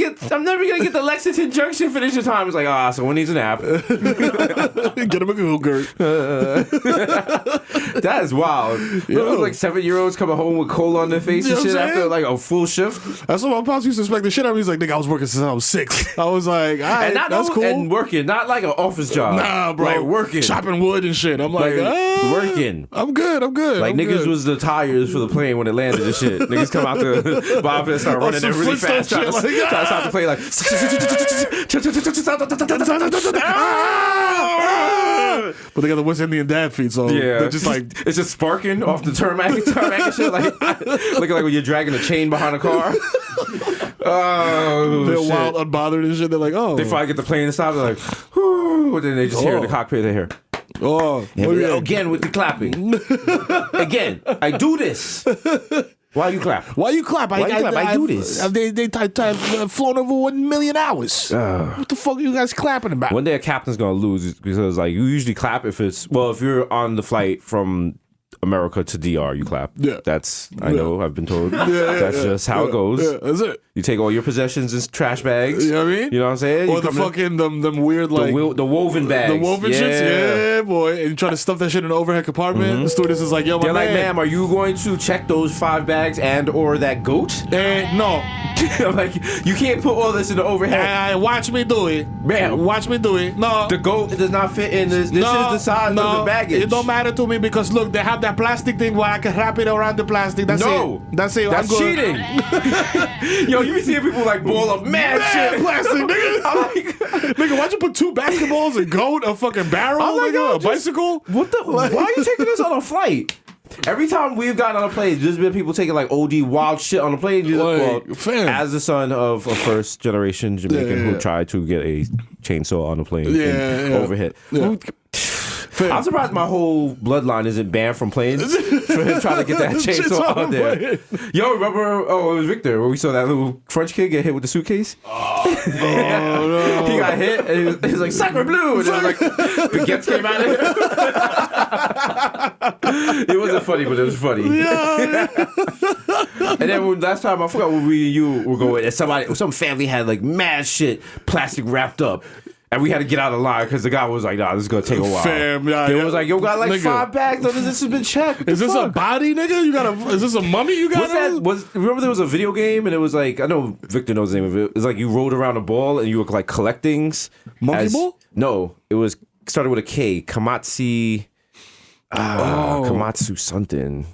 get the Lexington Junction finish in time. It's like, someone needs a nap. Get him a yogurt. That is wild. Those like 7-year-olds coming home with coal on their face and shit after like a full shift. That's what my pops used to expect the shit out of me. He's like, nigga, I was working since I was 6. I was like, all right, that's cool. And working, not like an office job. Nah, bro. Like working. Chopping wood and shit. I'm like working. I'm good. Like I'm niggas good. was the tires for the plane when it landed and shit. Niggas come out the Bob and start running there really fast. Trying to stop the plane like. But they got the West Indian dad feet, so they're just like it's just sparking off the tarmac and shit, like looking like when you're dragging a chain behind a car. Oh, they're shit. wild, unbothered and shit. They're like, oh, they finally get the plane to stop. They're like, whoo, and then they just hear in the cockpit. They hear, again with the clapping. Again, I do this. Why you clap? Why you clap? I do this. They flown over 1 million hours. What the fuck are you guys clapping about? One day a captain's gonna lose because like you usually clap if you're on the flight from America to DR, you clap. Yeah. I know, I've been told. That's just how it goes. Yeah, that's it. You take all your possessions in trash bags. You know what I mean? You know what I'm saying? Or the fucking, them weird, like... The woven bags. The woven shits? Yeah, boy. And you try to stuff that shit in an overhead compartment. Mm-hmm. The stewardess is like, yo, They're like, ma'am, are you going to check those 5 bags and or that goat? No. I'm like, you can't put all this in the overhead. Watch me do it. Ma'am. Watch me do it. No. The goat does not fit in this. This is the size of the baggage. It don't matter to me because, look, they have that plastic thing where I can wrap it around the plastic. That's it. That's it. That's cheating. Yo, you see people like ball up mad shit. Plastic, nigga. I'm like, nigga, why'd you put 2 basketballs, a goat, a fucking barrel, a bicycle? What the? Why are you taking this on a flight? Every time we've gotten on a plane, there's been people taking like OD wild shit on the plane. As the son of a first generation Jamaican who tried to get a chainsaw on the plane and overhit. Yeah. I'm surprised my whole bloodline isn't banned from planes for him trying to get that chainsaw on there. Yo, remember? Oh, it was Victor where we saw that little French kid get hit with the suitcase. Oh no! He got hit and he was like "Sacre bleu!" and then like baguettes came out of it. It wasn't funny, but it was funny. Yeah. And then last time I forgot where we and you were going, and some family had like mad shit plastic wrapped up. And we had to get out of line because the guy was like, nah, this is going to take a while. It was like, yo, got like nigga. 5 bags. This has been checked. Is this a body, nigga? Is this a mummy you got? Remember there was a video game and it was like, I know Victor knows the name of it. It's like you rolled around a ball and you were like collecting. Monkey ball? No, it was started with a K. Kamatsu something.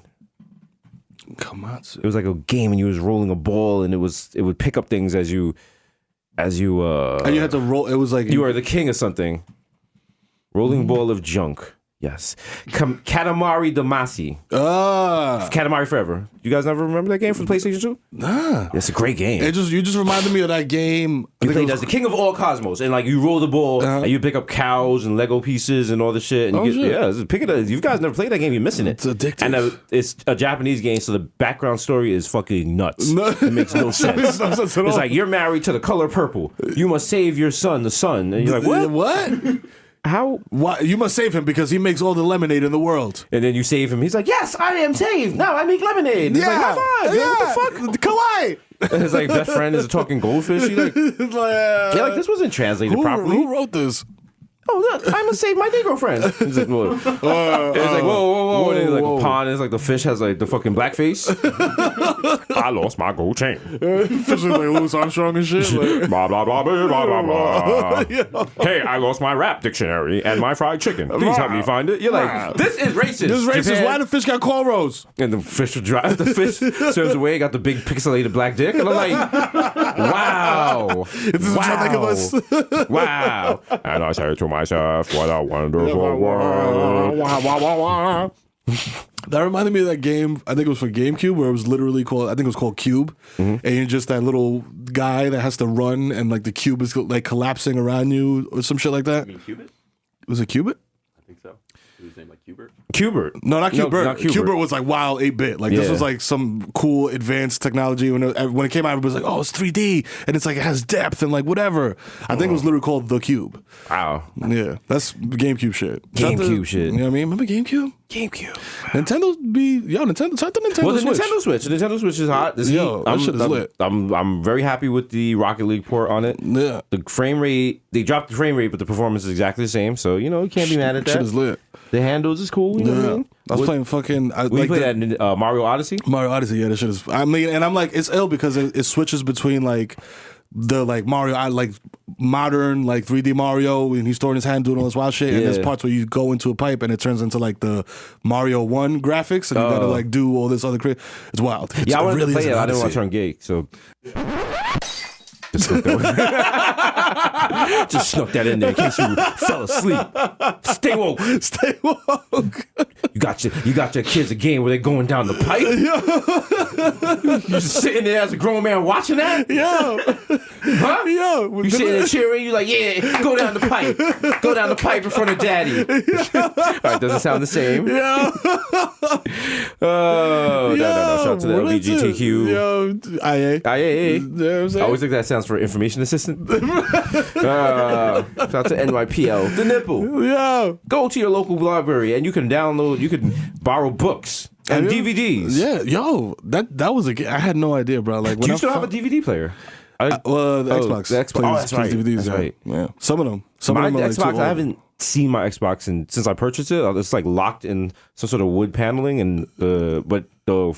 Kamatsu. It was like a game and you was rolling a ball and it would pick up things as you and you had to roll. It was like you are the king of something. Rolling ball of junk. Yes. Katamari Damacy. Katamari Forever. You guys never remember that game from PlayStation 2? Nah. It's a great game. You just reminded me of that game. You played as the king of all cosmos. And like you roll the ball and you pick up cows and Lego pieces and all this shit. And pick it up. If you guys never played that game, you're missing it. It's addictive. And it's a Japanese game, so the background story is fucking nuts. It makes no sense. It's like you're married to the color purple. You must save your son, the sun. And you're like, what? What? How? Why? You must save him because he makes all the lemonade in the world. And then you save him. He's like, yes, I am saved. Now I make lemonade. He's like, high five. Yeah. What the fuck? Kawaii. And his like best friend is a talking goldfish. He's like, this wasn't translated properly. Who wrote this? Oh, look, I'm gonna save my Negro friend. He's like, whoa. It's like, whoa. And then like a pond, and it's like the fish has like the fucking black face. I lost my gold chain. Fish is like Louis Armstrong and shit. Like. Blah, blah, blah, blah, blah, blah. Hey, I lost my rap dictionary and my fried chicken. Please help me find it. You're like, this is racist. This is racist. Japan. Why the fish got cornrows? And the fish swims away, got the big pixelated black dick. And I'm like, wow. Is this what you think of us? Wow. And I say to myself, what a wonderful world. That reminded me of that game. I think it was for GameCube, where it was literally called. I think it was called Cube, and you're just that little guy that has to run, and like the cube is like collapsing around you or some shit like that. You mean Cubit? Was it Cubit? I think so. His name like Cubert. Cubert. No, not Cubert. Not Cubert. Cubert was like wild 8-bit. Like this Yeah. was like some cool advanced technology. When it came out, everybody was like, "Oh, it's 3D and it's like it has depth and like whatever." I think it was literally called the Cube. Wow. Yeah, that's GameCube shit. Shout out to- GameCube shit. You know what I mean? Remember GameCube? GameCube. Nintendo Nintendo. Shout out to Nintendo Well, the Switch. Nintendo Switch. The Nintendo Switch is hot. That shit is lit. I'm very happy with the Rocket League port on it. Yeah. The frame rate, they dropped the frame rate, but the performance is exactly the same. So, you know, you can't be mad at that. Shit is lit. The handles is cool. You know what I mean? I was playing fucking. We played that in Mario Odyssey. Mario Odyssey. Yeah, that shit is. I mean, and I'm like, it's ill because it switches between like the like Mario, like modern like 3D Mario, and he's throwing his hand doing all this wild shit. And there's parts where you go into a pipe and it turns into like the Mario 1 graphics, and you gotta like do all this other it's wild. Yeah, I wanted really to play is it. an I didn't want odyssey. to turn gay, so. Just snuck that in there in case you fell asleep. Stay woke. Stay woke. You got your kids a game where they're going down the pipe. You just sitting there as a grown man watching that? Yo. Huh? Yo. You sitting there cheering, you like, yeah, go down the pipe. Go down the pipe in front of daddy. All right, doesn't sound the same. Yeah. Oh, no. Shout out to the What is it? LGBTQ. Yo, IA. IA. You know what I'm I saying? always think that sounds for information assistant. Shout out to NYPL. The nipple. Yeah. Go to your local library and you can borrow books and DVDs. Yeah, yo, that was I had no idea, bro. Like, Do you still have a DVD player? The Xbox. The Xbox. Plays, Oh, that's plays right. DVDs. That's yeah. right. Yeah, some of them. My are, like, Xbox, too I old. haven't seen my Xbox since I purchased it. It's like locked in some sort of wood paneling, and but the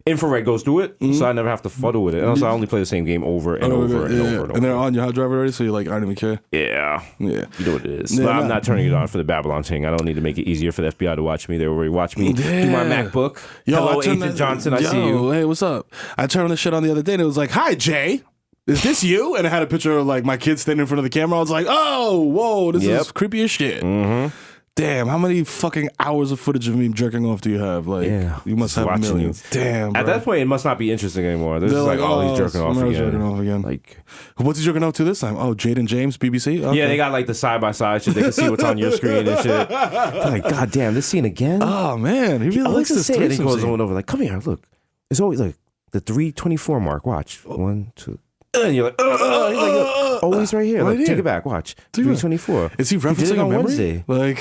infrared goes through it, so I never have to fuddle with it. And also, I only play the same game over and over and over and over. And they're on your hard drive already, so you're like, I don't even care. Yeah. Yeah. You know what it is. Yeah, But I'm nah. not turning it on for the Babylon thing. I don't need to make it easier for the FBI to watch me. They already watch me through my MacBook. Hello, I turned Agent Johnson. I see you. Hey, what's up? I turned this shit on the other day, and it was like, "Hi, Jay. Is this you?" And it had a picture of like my kid standing in front of the camera. I was like, "Oh, whoa, this is creepy as shit." Mm-hmm. Damn, how many fucking hours of footage of me jerking off do you have? Like, you must have watching millions. Damn, bro. At that point, it must not be interesting anymore. This is They're like, oh, he's jerking off Mero's again. jerking off again. Like, what's he jerking off to this time? Oh, Jaden James, BBC? Okay. yeah, they got like the side by side shit. They can see what's on your screen and shit. They're like, God damn, this scene again? Oh, man. He really I like likes to this say it. He threesome goes scene. on over like, come here, look. It's always like the 3:24 mark. Watch. 1, 2. And you're like, He's like, always right here. Right Like, here. take it back. Watch. 3:24. Is he did it referencing a on memory? Wednesday. Like,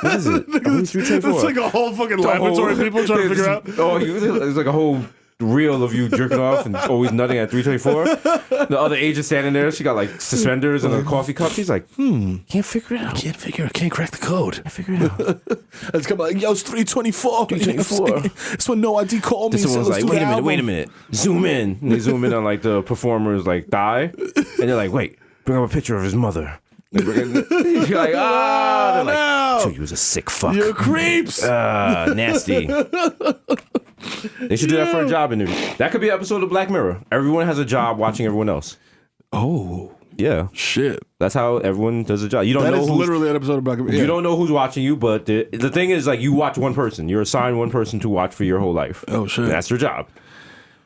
What is it? Always 3:24. it's like a whole fucking laboratory of people trying to figure out. Oh, it's like a whole reel of you jerking off and always nutting at 3:24. The other agent standing there, she got like suspenders and a coffee cup. She's like, can't figure it out. Can't crack the code. Can't figure it out. Let's come like, yo, it's 3:24. 3:24. It's when No ID called me. This Said, one's "Let's like, do the wait a album." minute. Zoom in. And they zoom in on like the performer's like thigh. And they're like, wait, bring up a picture of his mother. You're like, ah. They're like, no. so you was a sick fuck. You creeps. Nasty. They should do that for a job interview. That could be an episode of Black Mirror. Everyone has a job watching everyone else. Oh, Yeah. shit. That's how everyone does a job. You don't That know is who's, literally an episode of Black Mirror. you don't know who's watching you, but the thing is, like, you watch one person. You're assigned one person to watch for your whole life. Oh, shit. And that's your job.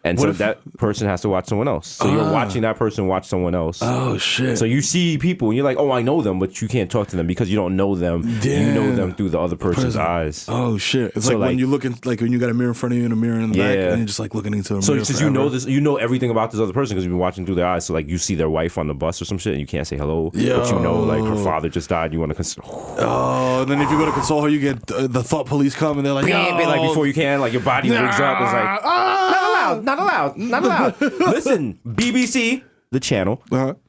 And What so if- that person has to watch someone else. So you're watching that person watch someone else. Oh, shit. So you see people and you're like, oh, I know them, but you can't talk to them because you don't know them. You know Damn. them through the other person's eyes. Oh, shit. It's So, like when like- you look in, like when you got a mirror in front of you and a mirror in the back, Yeah. and you're just like looking into a So mirror. since you know forever. this, you know everything about this other person because you've been watching through their eyes. So like you see their wife on the bus or some shit and you can't say hello. But you know like her father just died. You want to Oh, and then if you go to console her, you get the thought police come and they're like, like before you can, like your body rigs up. It's like not allowed. Listen, BBC, the channel.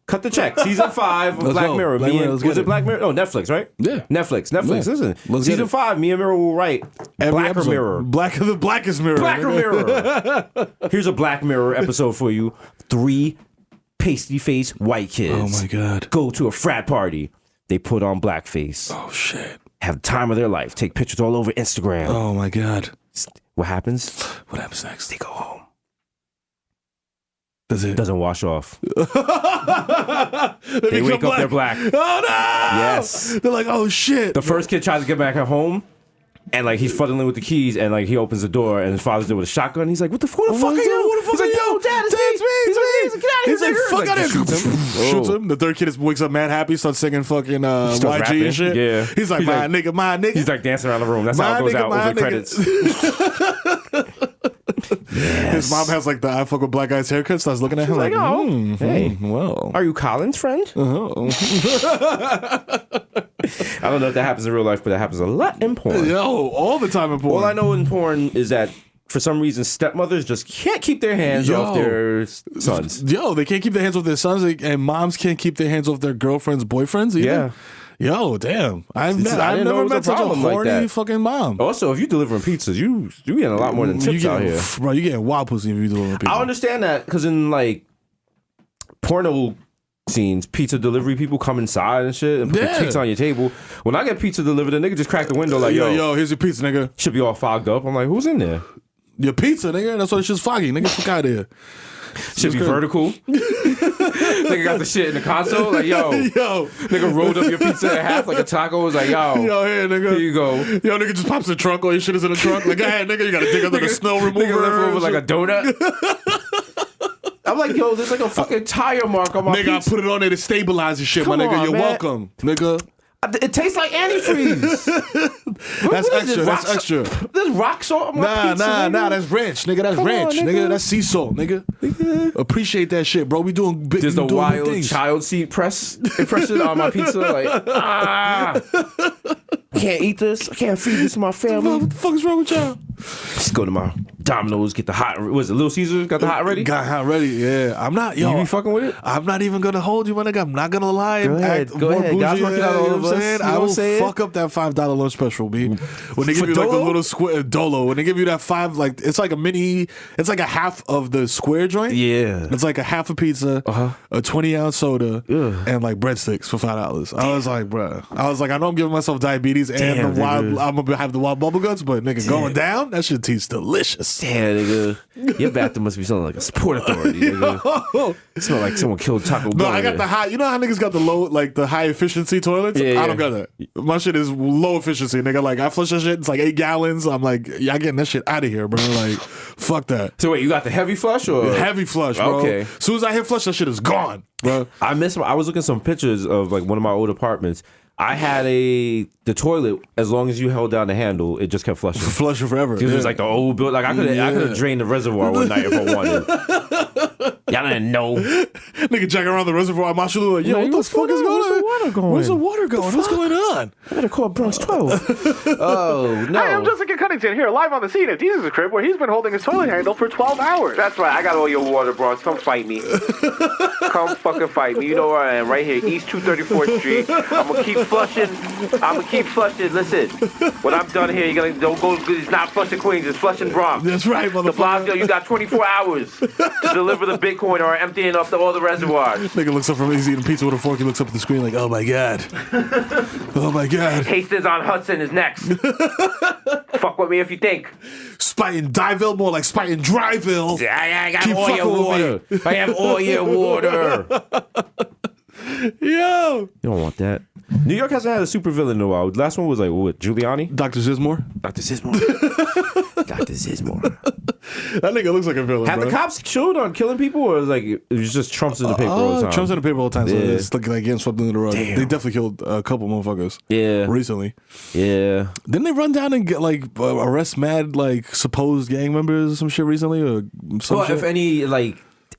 Cut the check. Season 5 of Let's Black go. Mirror. Black Me Mirror, and, let's get was it it. Black Mirror? Oh, Netflix, right? Yeah. Netflix. Yeah. Listen, Let's get season it. 5, me and Mero will write Blacker episode. Mirror. The blackest mirror. Blacker Mirror. Here's a Black Mirror episode for you. 3 pasty face white kids. Oh my God. Go to a frat party. They put on blackface. Oh shit. Have the time of their life. Take pictures all over Instagram. Oh my God. What happens? What happens next? They go home. Does it? Doesn't wash off. They They wake up, they're black. Oh no! Yes. They're like, oh shit. The first kid tries to get back at home, and like he's fuddling with the keys, and like he opens the door, and his father's there with a shotgun. He's like, "What the fuck? Who the fuck are you? Who the fuck He's like, are you? Yo, It's me. He's like, fuck out of here. Shoots him. The third kid wakes up mad happy, starts singing fucking YG rapping. and shit. Yeah. He's like, my nigga. He's like dancing around the room. That's how it goes out over the credits. His mom has like the I fuck with black guys haircut. Starts looking at him like, hey, well, are you Colin's friend? oh. I don't know if that happens in real life, but that happens a lot in porn. Yo, all the time in porn. All I know in porn is that for some reason stepmothers just can't keep their hands off their sons. Yo, they can't keep their hands off their sons, and moms can't keep their hands off their girlfriends, boyfriends either. Yeah. Yo, damn. I've didn't never know it was met a such a problem like horny that. fucking mom. Also, if you delivering pizzas, you getting a lot more than tips out here. Bro, you getting wild pussy if you delivering pizza. I understand that because in like porno scenes, pizza delivery people come inside and shit and put the pizza on your table. When I get pizza delivered, the nigga just crack the window like, yo, here's your pizza, nigga. Should be all fogged up. I'm like, who's in there? Your pizza, nigga. That's why it's just foggy. Nigga, fuck out of here. Should be vertical. Nigga got the shit in the console. Like, yo. Nigga rolled up your pizza in half like a taco. Was like, yo. Here, nigga. Here you go. Yo, nigga just pops the trunk. All your shit is in the trunk. Like, go ahead, nigga. You gotta dig under the snow remover. Nigga left over like a donut. I'm like, yo, there's like a fucking tire mark on my pizza. Nigga, pizza. I put it on there to stabilize your shit, my nigga. You're welcome, nigga. It tastes like antifreeze. That's extra. That's extra. There's rock salt on my pizza. Nah. That's ranch, nigga. That's ranch, nigga. That's sea salt, nigga. Appreciate that shit, bro. We doing big. There's the wild child seat press impression on my pizza. Like, can't eat this. I can't feed this to my family. What the fuck is wrong with y'all? Let's go to my Domino's, get the hot. Was it Little Caesars? Got the hot ready? Got hot ready. Yeah, I'm not. Yo, you be fucking with it? I'm not even gonna hold you, my nigga. I'm not gonna lie. Go ahead. God's working out all of us. I will fuck up that $5 lunch special, B. When they give you like the little square Dolo, when they give you that $5, like it's like a mini. It's like a half of the square joint. Yeah, it's like a half a pizza, a 20-ounce soda, and like breadsticks for $5. I was like, bruh. I was like, I know I'm giving myself diabetes and the wild. I'm gonna have the wild bubble guts, but nigga, going down, that shit tastes delicious. Damn, nigga. Your bathroom must be something like a sport authority, nigga. It smell like someone killed Taco Bell. No, I got the high. You know how niggas got the low, like the high efficiency toilets? Yeah, I don't got that. My shit is low efficiency, nigga. Like I flush that shit. It's like 8 gallons. I'm like, y'all getting that shit out of here, bro. Like, fuck that. So wait, you got the heavy flush or heavy flush, bro? Okay. As soon as I hit flush, that shit is gone, bro. I was looking at some pictures of like one of my old apartments. I had the toilet. As long as you held down the handle, it just kept flushing. Flushing forever. It was like the old build. Like I could have drained the reservoir one night if I wanted. Y'all didn't know. Nigga jacking around the reservoir. I'm actually like, yo, what the fuck is going on? Where's the water going? Where's the water going? What's going on? I better call Bronx 12. Oh, no. Hi, I'm Jessica Cunnington here, live on the scene at Jesus' crib, where he's been holding his toilet handle for 12 hours. That's right. I got all your water, Bronx. Come fight me. Come fucking fight me. You know where I am. Right here, East 234th Street. I'm going to keep flushing. Listen, when I'm done here, you're going to don't go. It's not flushing Queens. It's flushing Bronx. That's right, motherfucker. The Bronx, you got 24 hours to deliver the Bitcoin or emptying up all the reservoirs. Nigga looks up from he's eating pizza with a fork. He looks up at the screen like, oh my god. Oh my god. Hastings on Hudson is next. Fuck with me if you think. Spiting Dyeville, more like Spiting Dryville. I got all your water. I have all your water. Yo. You don't want that. New York hasn't had a supervillain in a while. The last one was like, what, Giuliani? Dr. Zizmore. Dr. Zizmore. Dr. Zizmore. That nigga looks like a villain, Have bro. the cops showed on killing people, or was like it was just Trump's in the paper all the time? Trump's in the paper all the time, so Yeah. it's like getting swept under the rug. Damn. They definitely killed a couple motherfuckers. Yeah. Recently. Yeah. Didn't they run down and get like arrest mad like supposed gang members or some shit recently or some Well, shit?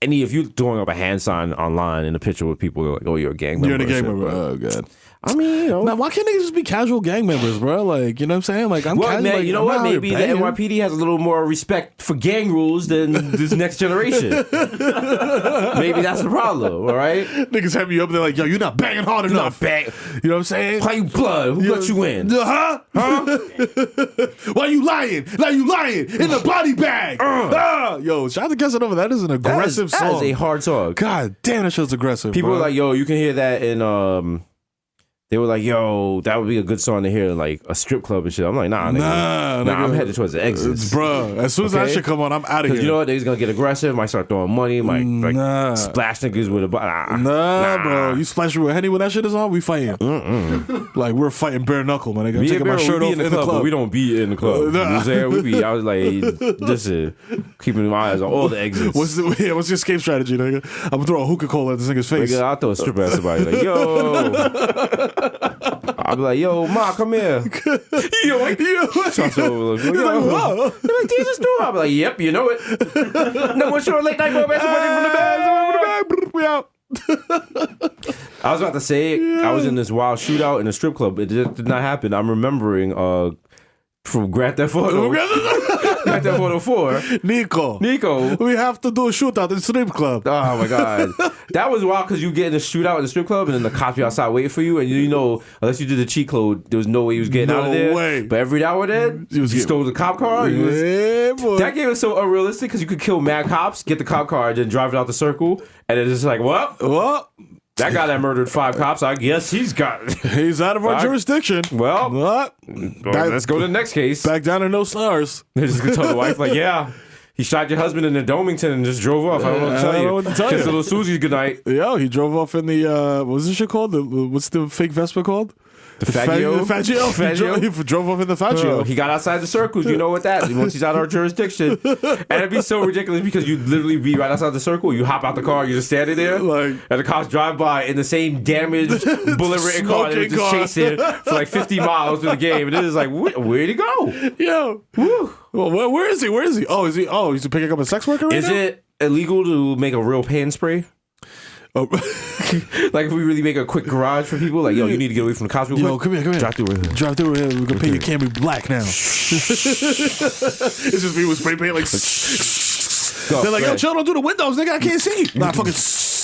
if you're throwing up a hand sign online in a picture with people, like, oh, you're a gang member. You're a gang or shit, member. bro. Oh god. I mean, you know. Now, why can't niggas just be casual gang members, bro? Like, you know what I'm saying? Like, I'm Well, casual. man, like, you know I'm what? out here Maybe the banging. NYPD has a little more respect for gang rules than this next generation. Maybe that's the problem, all right? Niggas have me up there like, yo, you're not banging hard enough. Bang. You know what I'm saying? Why you blood? Who let you in? Huh? Why you lying? Now you lying in the body bag. Yo, shout out to Casanova. That is an aggressive song. That is a hard song. God damn, that shit's aggressive. People bro. are like, yo, you can hear that in They were like, yo, that would be a good song to hear in like a strip club and shit. I'm like, nah, nigga. I'm headed towards the exits. Bro, as soon as that shit come on, I'm out of here. You know what? They's gonna get aggressive, might start throwing money, might like splash niggas with a nah, bro. You splash me with Henny when that shit is on, we fighting. Like, we're fighting bare knuckle, man. I'm taking my shirt off in the club. But we don't be in the club. You know what I'm saying? I was like, this is keeping my eyes on all the exits. What's your escape strategy, nigga? I'm gonna throw a hookah cola at this nigga's face. Nigga, I'll throw a stripper at somebody. Like, yo. I'll be like, yo, Ma, come here. Yo, like, Toss over, like, yo. Whoa. They're like, Jesus, do it. I'll be like, yep, you know it. No more short late night boy basketball from the bag. We out. I was about to say, I was in this wild shootout in a strip club. It did not happen. I'm remembering from Grand Theft Auto. Grand Theft Auto 4. Nico. We have to do a shootout in strip club. Oh my God. That was wild because you get in a shootout in the strip club and then the cops be outside waiting for you, and you know, unless you did the cheat code, there was no way he was getting out of there. No way. But every now and then, you stole the cop car. Boy. That game was so unrealistic because you could kill mad cops, get the cop car, and then drive it out the circle, and it's just like, what? That guy that murdered 5 cops, I guess he's out of our jurisdiction. Well, let's go to the next case. Back down to no stars. They just tell the wife, like, yeah, he shot your husband in the Domington and just drove off. I don't know what to tell you. Kiss little Susie's goodnight. Yo, he drove off in the, what's this shit called? What's the fake Vespa called? The Faggio? He drove off in the Faggio. He got outside the circles. You know what that? Once he's out of our jurisdiction. And it'd be so ridiculous because you'd literally be right outside the circle. You hop out the car. You're just standing there. And the cops drive by in the same damaged, bullet-ridden car. And they're just chasing for like 50 miles through the game. And it is like, where'd he go? Yo. Woo. Well, where is he? He's picking up a sex worker right now? Is it illegal to make a real pan spray? Like if we really make a quick garage for people, like, yo, you need to get away from the cops real quick. Yo, come here. Drive through right here. We're gonna paint your Camry black now. It's just me with spray paint like. They're like, yo, chill, don't do the windows, nigga. I can't see. Nah, fucking.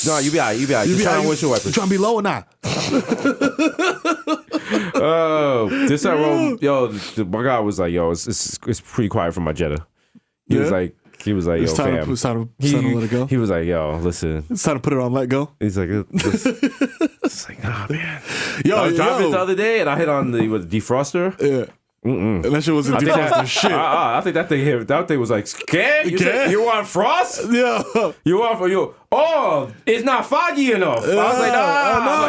No, you be alright. You trying to windshield wipers. You trying to be low or not? Oh, this I wrote. Yo, my guy was like, yo, it's pretty quiet for my Jetta. He was like, yo, fam. It's time to let it go. He was like, yo, listen. It's time to put it on let go. He's like, it's like, nah, man. Yo, I was driving the other day and I hit on the defroster. Yeah. And that shit wasn't defrosting shit. I think that thing was like, scared? You want frost? Yeah. You want for you? Oh, it's not foggy enough. I was like,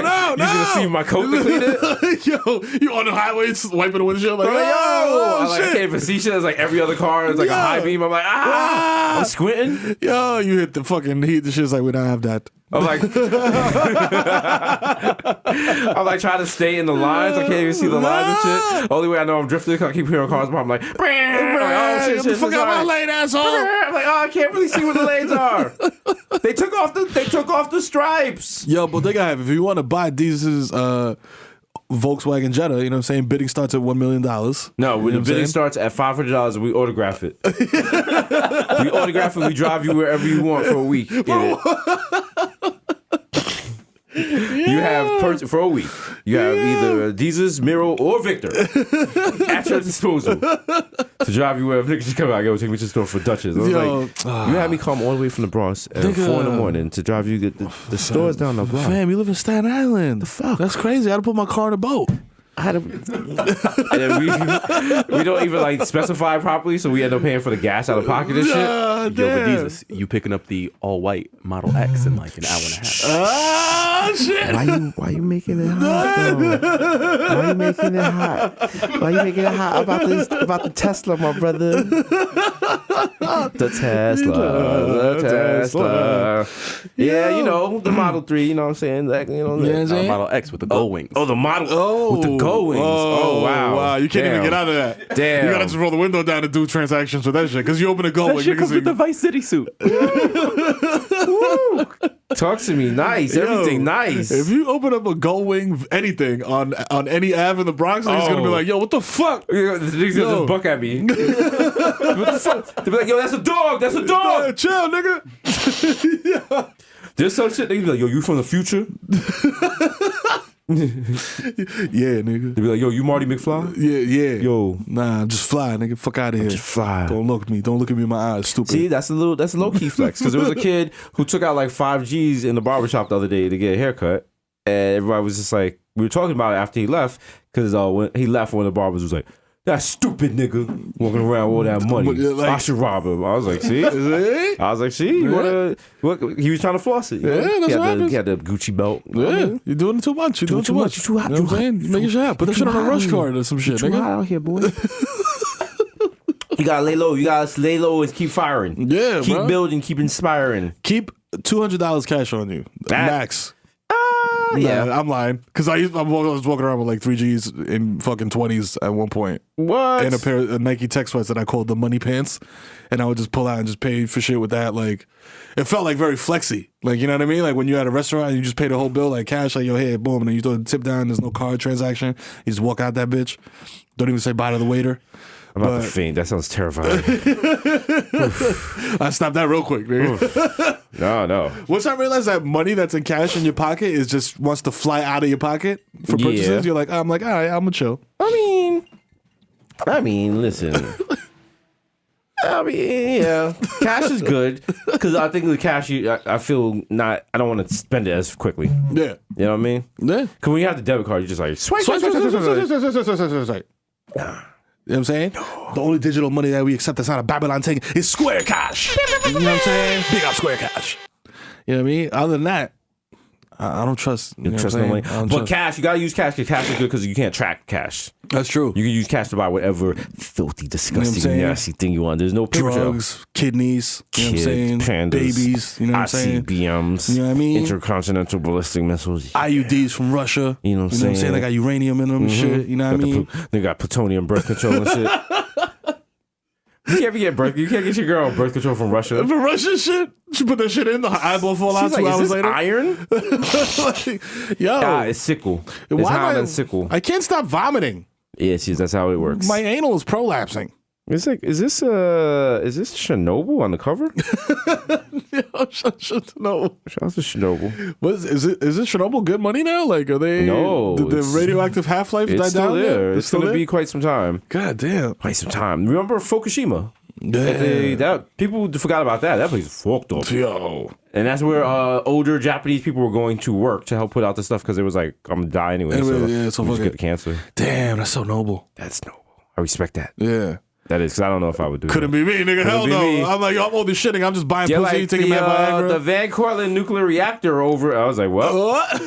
no. You should see my coat to clean it. Yo, you on the highway wiping the windshield like, yo. I can't even see shit. It's like every other car. It's like a high beam. I'm like, I'm squinting. Yo, you hit the fucking heat. The shit's like, we don't have that. I'm like, trying to stay in the lines. I can't even see the lines and shit. Only way I know I'm drifting because I keep hearing cars. I'm like, oh shit, get the fuck out my lane, asshole. I'm like, I can't really see where the lanes are. They took off the stripes. Yo, Bodega have, if you want to buy Desus Volkswagen Jetta, you know what I'm saying? Bidding starts at $1 million. No, the bidding starts at $500 and we autograph it. We autograph it, we drive you wherever you want for a week. You have for a week. You have either Desus, Mero, or Victor at your disposal to drive you wherever. Niggas just come out, yo, take me to the store for Dutchess. I was like, you had me come all the way from the Bronx at 4 a.m. to drive you get the stores down the block. Fam, you live in Staten Island. The fuck? That's crazy. I had to put my car in a boat. And then we don't even like specify properly, so we end up paying for the gas out of pocket and shit. Yo, but Desus, you picking up the all-white Model X in like an hour and a half. Oh, shit. Why you making it hot, though? Why you making it hot? Why you making it hot about the Tesla, my brother? The Tesla. Yeah, you know, the Model 3, you know what I'm saying? Like, you know, Model X with the gold wings. Oh, the Model with the gold wings. Oh, wow. Wow, you can't even get out of that. Damn. You gotta just roll the window down and do transactions with that shit, because you open a gold wing. That shit comes with the Vice City suit. Talk to me. Nice. Everything nice. If you open up a gold wing anything on any Ave in the Bronx, he's gonna be like, yo, what the fuck? The niggas gonna just buck at me. What the fuck? They'll be like, yo, that's a dog. That's a dog. Yeah, chill, nigga. Yeah. There's some shit they be like, yo, you from the future? Yeah, nigga. They be like, yo, you Marty McFly? Yeah. Yo. Nah, just fly, nigga. Fuck out of here. Just fly. Don't look at me. Don't look at me in my eyes, stupid. See, that's a low key flex. Because there was a kid who took out like 5 G's in the barbershop the other day to get a haircut. And everybody was just like, we were talking about it after he left because when he left, one of the barbers was like, "That stupid nigga walking around with all that money. Like, I should rob him." I was like, "See?" I was like, "See? You wanna?" What, he was trying to floss it. Yeah, that's what happens. He had the Gucci belt. Yeah, you're doing it too much. You're doing too much. You're too hot. You know what I'm saying? You make your shit happen. Put that shit on a rush card or some shit, Too hot nigga. out here, boy. You gotta lay low. You gotta lay low and keep firing. Yeah, keep bro. building. Keep inspiring. Keep $200 cash on you, max. Yeah, Nah, I'm lying because I was walking around with like 3Gs in fucking 20s at one point. What? And a pair of Nike tech sweats that I called the money pants, and I would just pull out and just pay for shit with that. Like, it felt like very flexy. Like, you know what I mean? Like when you're at a restaurant and you just pay the whole bill, like cash, like, yo, hey, boom, and then you throw the tip down. There's no card transaction. You just walk out that bitch. Don't even say bye to the waiter. I'm about to faint. That sounds terrifying. I stopped that real quick, nigga. No. Once I realized that money that's in cash in your pocket is just wants to fly out of your pocket for purchases, Yeah. you're like, I'm like, all right, I'm gonna chill. I mean, listen. yeah, cash is good because I think the cash, I feel not. I don't want to spend it as quickly. Yeah. You know what I mean? Yeah. Because when you have the debit card, you're just like swipe. You know what I'm saying? The only digital money that we accept that's not a Babylon thing is Square Cash. You know what I'm saying? Big up Square Cash. You know what I mean? Other than that, I don't trust. You know Trust what I'm no saying? money. I don't But trust. cash, you gotta use cash because cash is good because you can't track cash. That's true. You can use cash to buy whatever filthy, disgusting, saying? nasty thing you want. There's no paper trail. Drugs, kidneys, you know what I'm Kids, saying? pandas, Babies, you know what I'm saying? ICBMs, You know what I mean? intercontinental ballistic missiles. IUDs from Russia. You know what I'm saying? They got uranium in them and shit. You know what I mean? They got plutonium birth control and shit. You can't get your girl birth control from Russia. For Russian shit, she put that shit in, the eyeball fall out She's 2 like, hours is this later. iron? Like, yo, It's sickle. It's why am higher I- than sickle. I can't stop vomiting. Yeah, that's how it works. My anal is prolapsing. It's like, is this Chernobyl on the cover? No. Shout out to Chernobyl. Is it Chernobyl good money now? Like, are they? No, the it's- radioactive half life It's died still down there. It's It's still going to there? be quite some time. God damn. Quite some time. Remember Fukushima? Yeah. That people forgot about that. That place is fucked up. Yo. And that's where older Japanese people were going to work to help put out the stuff because it was like, I'm gonna die anyway. Anyway, so so just fuck get it. cancer. Damn, that's so noble. That's noble. I respect that. Yeah. That is because I don't know if I would do Couldn't that. be me, nigga. Hell be no. me. I'm like, I'm all this shitting. I'm just buying Yeah, pussy, like taking that Viagra. the Van Cortlandt nuclear reactor over. I was like, what? What?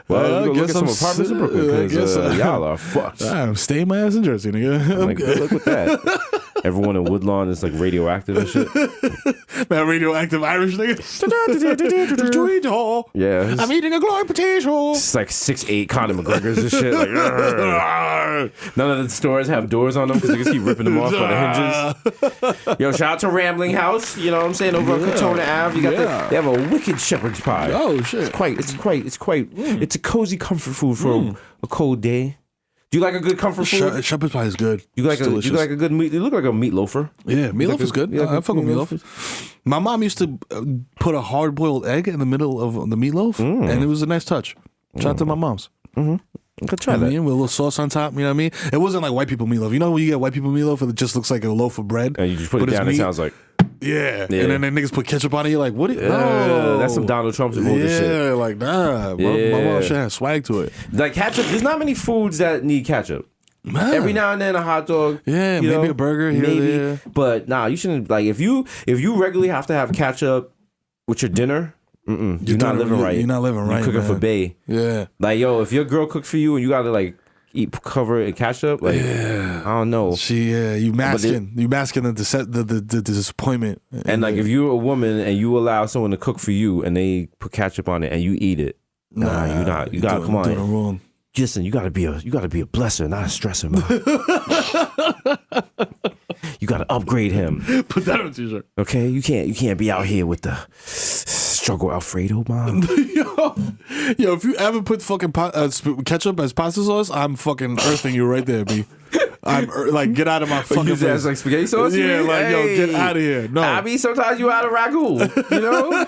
Well, you go look at some apartments in Brooklyn because y'all are fucked. I'm staying my ass in Jersey, nigga. I'm Like, good. good luck with that. Everyone in Woodlawn is like radioactive and shit. That radioactive Irish nigga. Yeah. I'm eating a glowing potato. It's like 6'8" Conor McGregor's and shit. Like, none of the stores have doors on them because they just keep ripping them off by the hinges. Yo, shout out to Rambling House. You know what I'm saying? Over on Katona Ave, you got they have a wicked shepherd's pie. Oh shit. It's a cozy comfort food for a cold day. Do you like a good comfort food? Shepherd's pie is good. You like It's delicious. a good meat? You look like a meat loafer. Yeah, meatloaf is good. you like I a fuck with meatloaf. My mom used to put a hard-boiled egg in the middle of the meatloaf, and it was a nice touch. Shout out to my mom's. Could try You know what I that. mean? With a little sauce on top, you know what I mean? It wasn't like white people meatloaf. You know when you get white people meatloaf and it just looks like a loaf of bread? And you just put but it it's down. It meat? sounds like Yeah. And then the niggas put ketchup on it. You're like, what? that's some Donald Trump's involved in shit. Yeah, like, nah. My Yeah. mom should have swag to it. Like ketchup. There's not many foods that need ketchup. Nah. Every now and then a hot dog. Yeah, you maybe know, a burger here or maybe. there. But nah, you shouldn't. Like if you regularly have to have ketchup with your dinner, you're not living right. You're not living right, You're cooking man. for bae. Yeah. Like yo, if your girl cooked for you and you gotta like cover it in ketchup, like I don't know. You masking the disappointment. And like if you're a woman and you allow someone to cook for you and they put ketchup on it and you eat it, nah, you're not. You gotta come on. Doing it wrong. Listen, you gotta be a blesser, not a stressor, man. You gotta upgrade him. Put that on a t-shirt. Okay? You can't be out here with the struggle Alfredo, mom. Yo, if you ever put fucking ketchup as pasta sauce, I'm fucking earthing you right there, B. I'm like, get out of my fucking Use it face. as like spaghetti sauce? you Yeah, mean? like, yo, get out of here. No. I mean, sometimes you out of ragu, you know?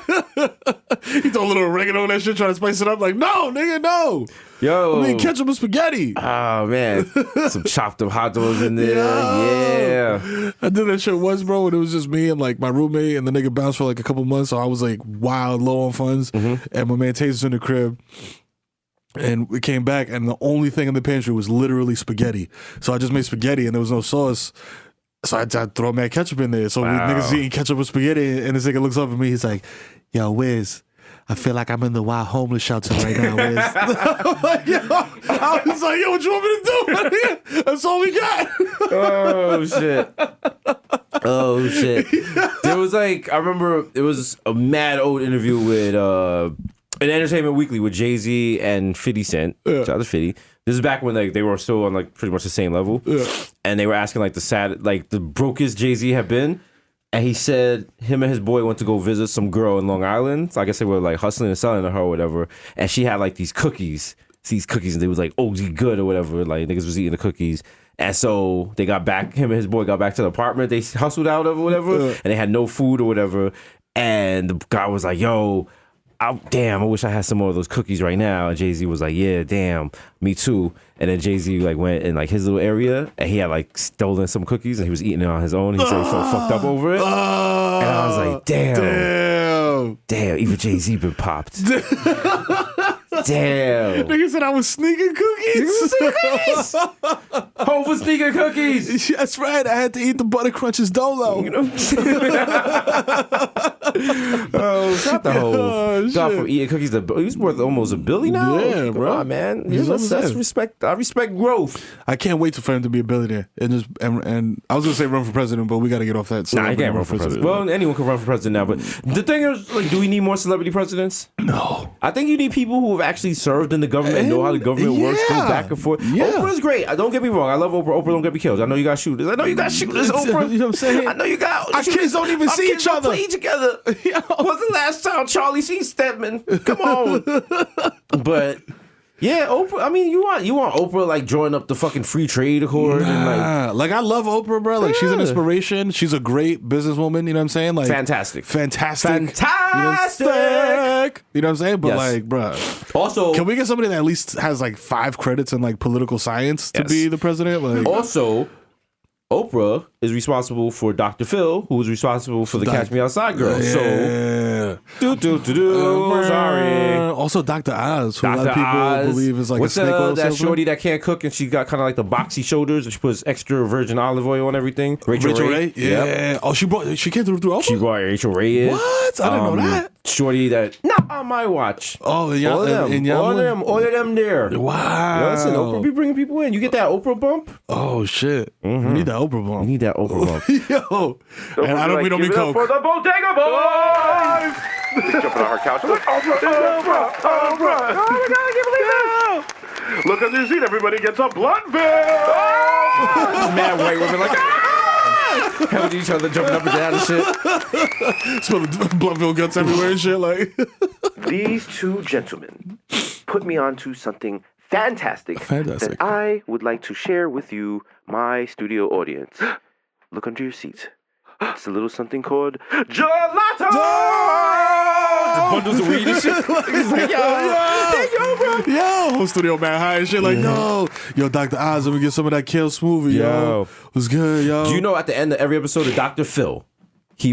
He throw a little oregano on that shit, trying to spice it up. Like, no, nigga, no. Yo. I mean, ketchup and spaghetti. Oh, man. Some chopped up hot dogs in there. Yeah. I did that shit once, bro, and it was just me and like my roommate, and the nigga bounced for like a couple months, so I was like wild low on funds. And my man Taser's in the crib. And we came back, and the only thing in the pantry was literally spaghetti. So I just made spaghetti, and there was no sauce. So I had to throw mad ketchup in there. So we niggas eating ketchup with spaghetti, and this nigga looks up at me. He's like, "Yo, Wiz, I feel like I'm in the wild homeless shelter right now, Wiz." I'm like, yo, I was like, "Yo, what you want me to do? That's all we got." Oh shit. Oh shit. There was like, I remember it was a mad old interview with an Entertainment Weekly with Jay-Z and 50 Cent. Shout out to 50. This is back when like they were still on like pretty much the same level. And they were asking like the brokest Jay-Z had been. And he said him and his boy went to go visit some girl in Long Island. So I guess they were like hustling and selling to her or whatever. And she had like these cookies. And they was like OG good or whatever. Like niggas was eating the cookies. And so they got back, him and his boy got back to the apartment. They hustled out or whatever. And they had no food or whatever. And the guy was like, yo, I wish I had some more of those cookies right now. And Jay-Z was like, yeah, damn, me too. And then Jay-Z like went in like his little area and he had like stolen some cookies and he was eating it on his own. He said he felt fucked up over it. And I was like, damn, even Jay-Z been popped. Damn. Nigga said I was sneaking cookies. Hov was sneaking cookies. That's right. I had to eat the butter crunches dolo. You know? Oh, shout the Hov. Got from eating cookies. He's worth almost $1 billion now. Yeah, bro. Come on, man. That's respect. I respect growth. I can't wait for him to be a billionaire. And I was gonna say run for president, but we got to get off that. Nah, he can't run for president. Well, anyone can run for president now. But the thing is, like, do we need more celebrity presidents? No. I think you need people who have actually served in the government and know how the government works, go back and forth. Yeah. Oprah's great. Don't get me wrong. I love Oprah. Oprah don't get me killed. I know you got shooters. Oprah. You know what I'm saying? I know you got. Our kids don't even see each other. Play together. When's the last time Charlie seen Stedman? Come on. But yeah, Oprah. I mean, you want Oprah like drawing up the fucking free trade accord and like I love Oprah, bro. Like she's an inspiration. She's a great businesswoman. You know what I'm saying? Like fantastic. You know what I'm saying? But like, bro. Also, can we get somebody that at least has like 5 credits in like political science to be the president? Like, also, Oprah is responsible for Dr. Phil, who is responsible for the Catch Me Outside girl. Yeah. So, sorry. Also, Dr. Oz, who a lot of people believe is like a snake oil that salesman. shorty that can't cook and she got kind of like the boxy shoulders and she puts extra virgin olive oil on everything? Rachel Ray? Yeah. Yep. Oh, she came through Oprah? She brought Rachel Ray in. What? I didn't know that. Shorty that not on my watch. Oh, yeah. All of them there. Wow. Listen, Oprah be bringing people in. You get that Oprah bump? Oh, shit. We need that Oprah bump. We need that Oprah bump. Yo. And we don't be coke. For the Bodega Boys! Jumping on her couch. Oprah. Oh my God, I can't believe this. Look under your seat. Everybody gets a blunt bill. Mad white women like, helping each other, jumping up and down and shit. Smelling Bloodville guts everywhere and shit. Like These two gentlemen put me onto something fantastic that I would like to share with you, my studio audience. Look under your seats. It's a little something called gelato. Bundles of weed and shit. He's like, yo, bro. Yo, whole studio man high and shit. Like, yo, Dr. Oz, let me get some of that kale smoothie, yo. What's good, yo? Do you know at the end of every episode of Dr. Phil, he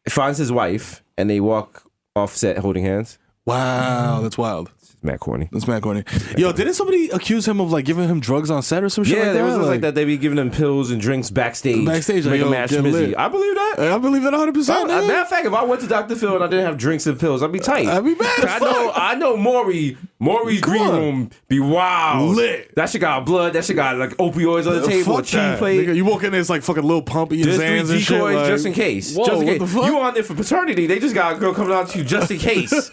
finds his wife, and they walk off set holding hands? Wow, that's wild. Mad corny. That's mad corny. Yo, didn't somebody accuse him of like giving him drugs on set or some shit like that? Yeah, there was like that. They be giving him pills and drinks backstage. Backstage, make like, a match schmizzy. I believe that. I believe that 100%. Matter of fact, if I went to Dr. Phil and I didn't have drinks and pills, I'd be tight. I'd be mad. I know Maury's green room be wild. Lit. That shit got blood. That shit got like opioids on the table. A cheese plate. Nigga, you walk in there, it's like fucking Lil Pump eating Zans and shit. Decoys like, just in case. Whoa, just in case. what the fuck? You on there for paternity. They just got a girl coming out to you just in case.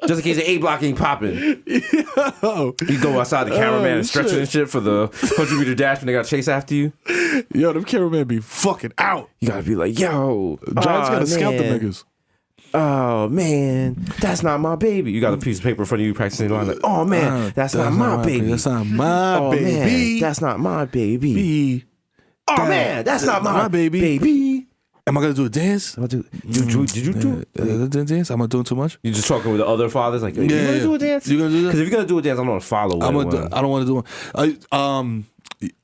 Just in case the A block ain't popping. Yo. You go outside the cameraman and stretching and shit for the 100-meter dash when they got to chase after you. Yo, them cameramen be fucking out. You gotta be like, yo, Giants gotta scout the niggas. Oh man, that's not my baby. You got a piece of paper in front of you practicing the line like, oh man, that's not my baby. That's not my baby. Man, that's not my baby. Oh man, that's not my baby. Am I gonna do a dance? Did you do dance? Am I doing too much? You just talking with the other fathers like, you gonna do a dance? You gonna do that? Because if you're gonna do a dance, I'm gonna follow. I don't want to do one. I'm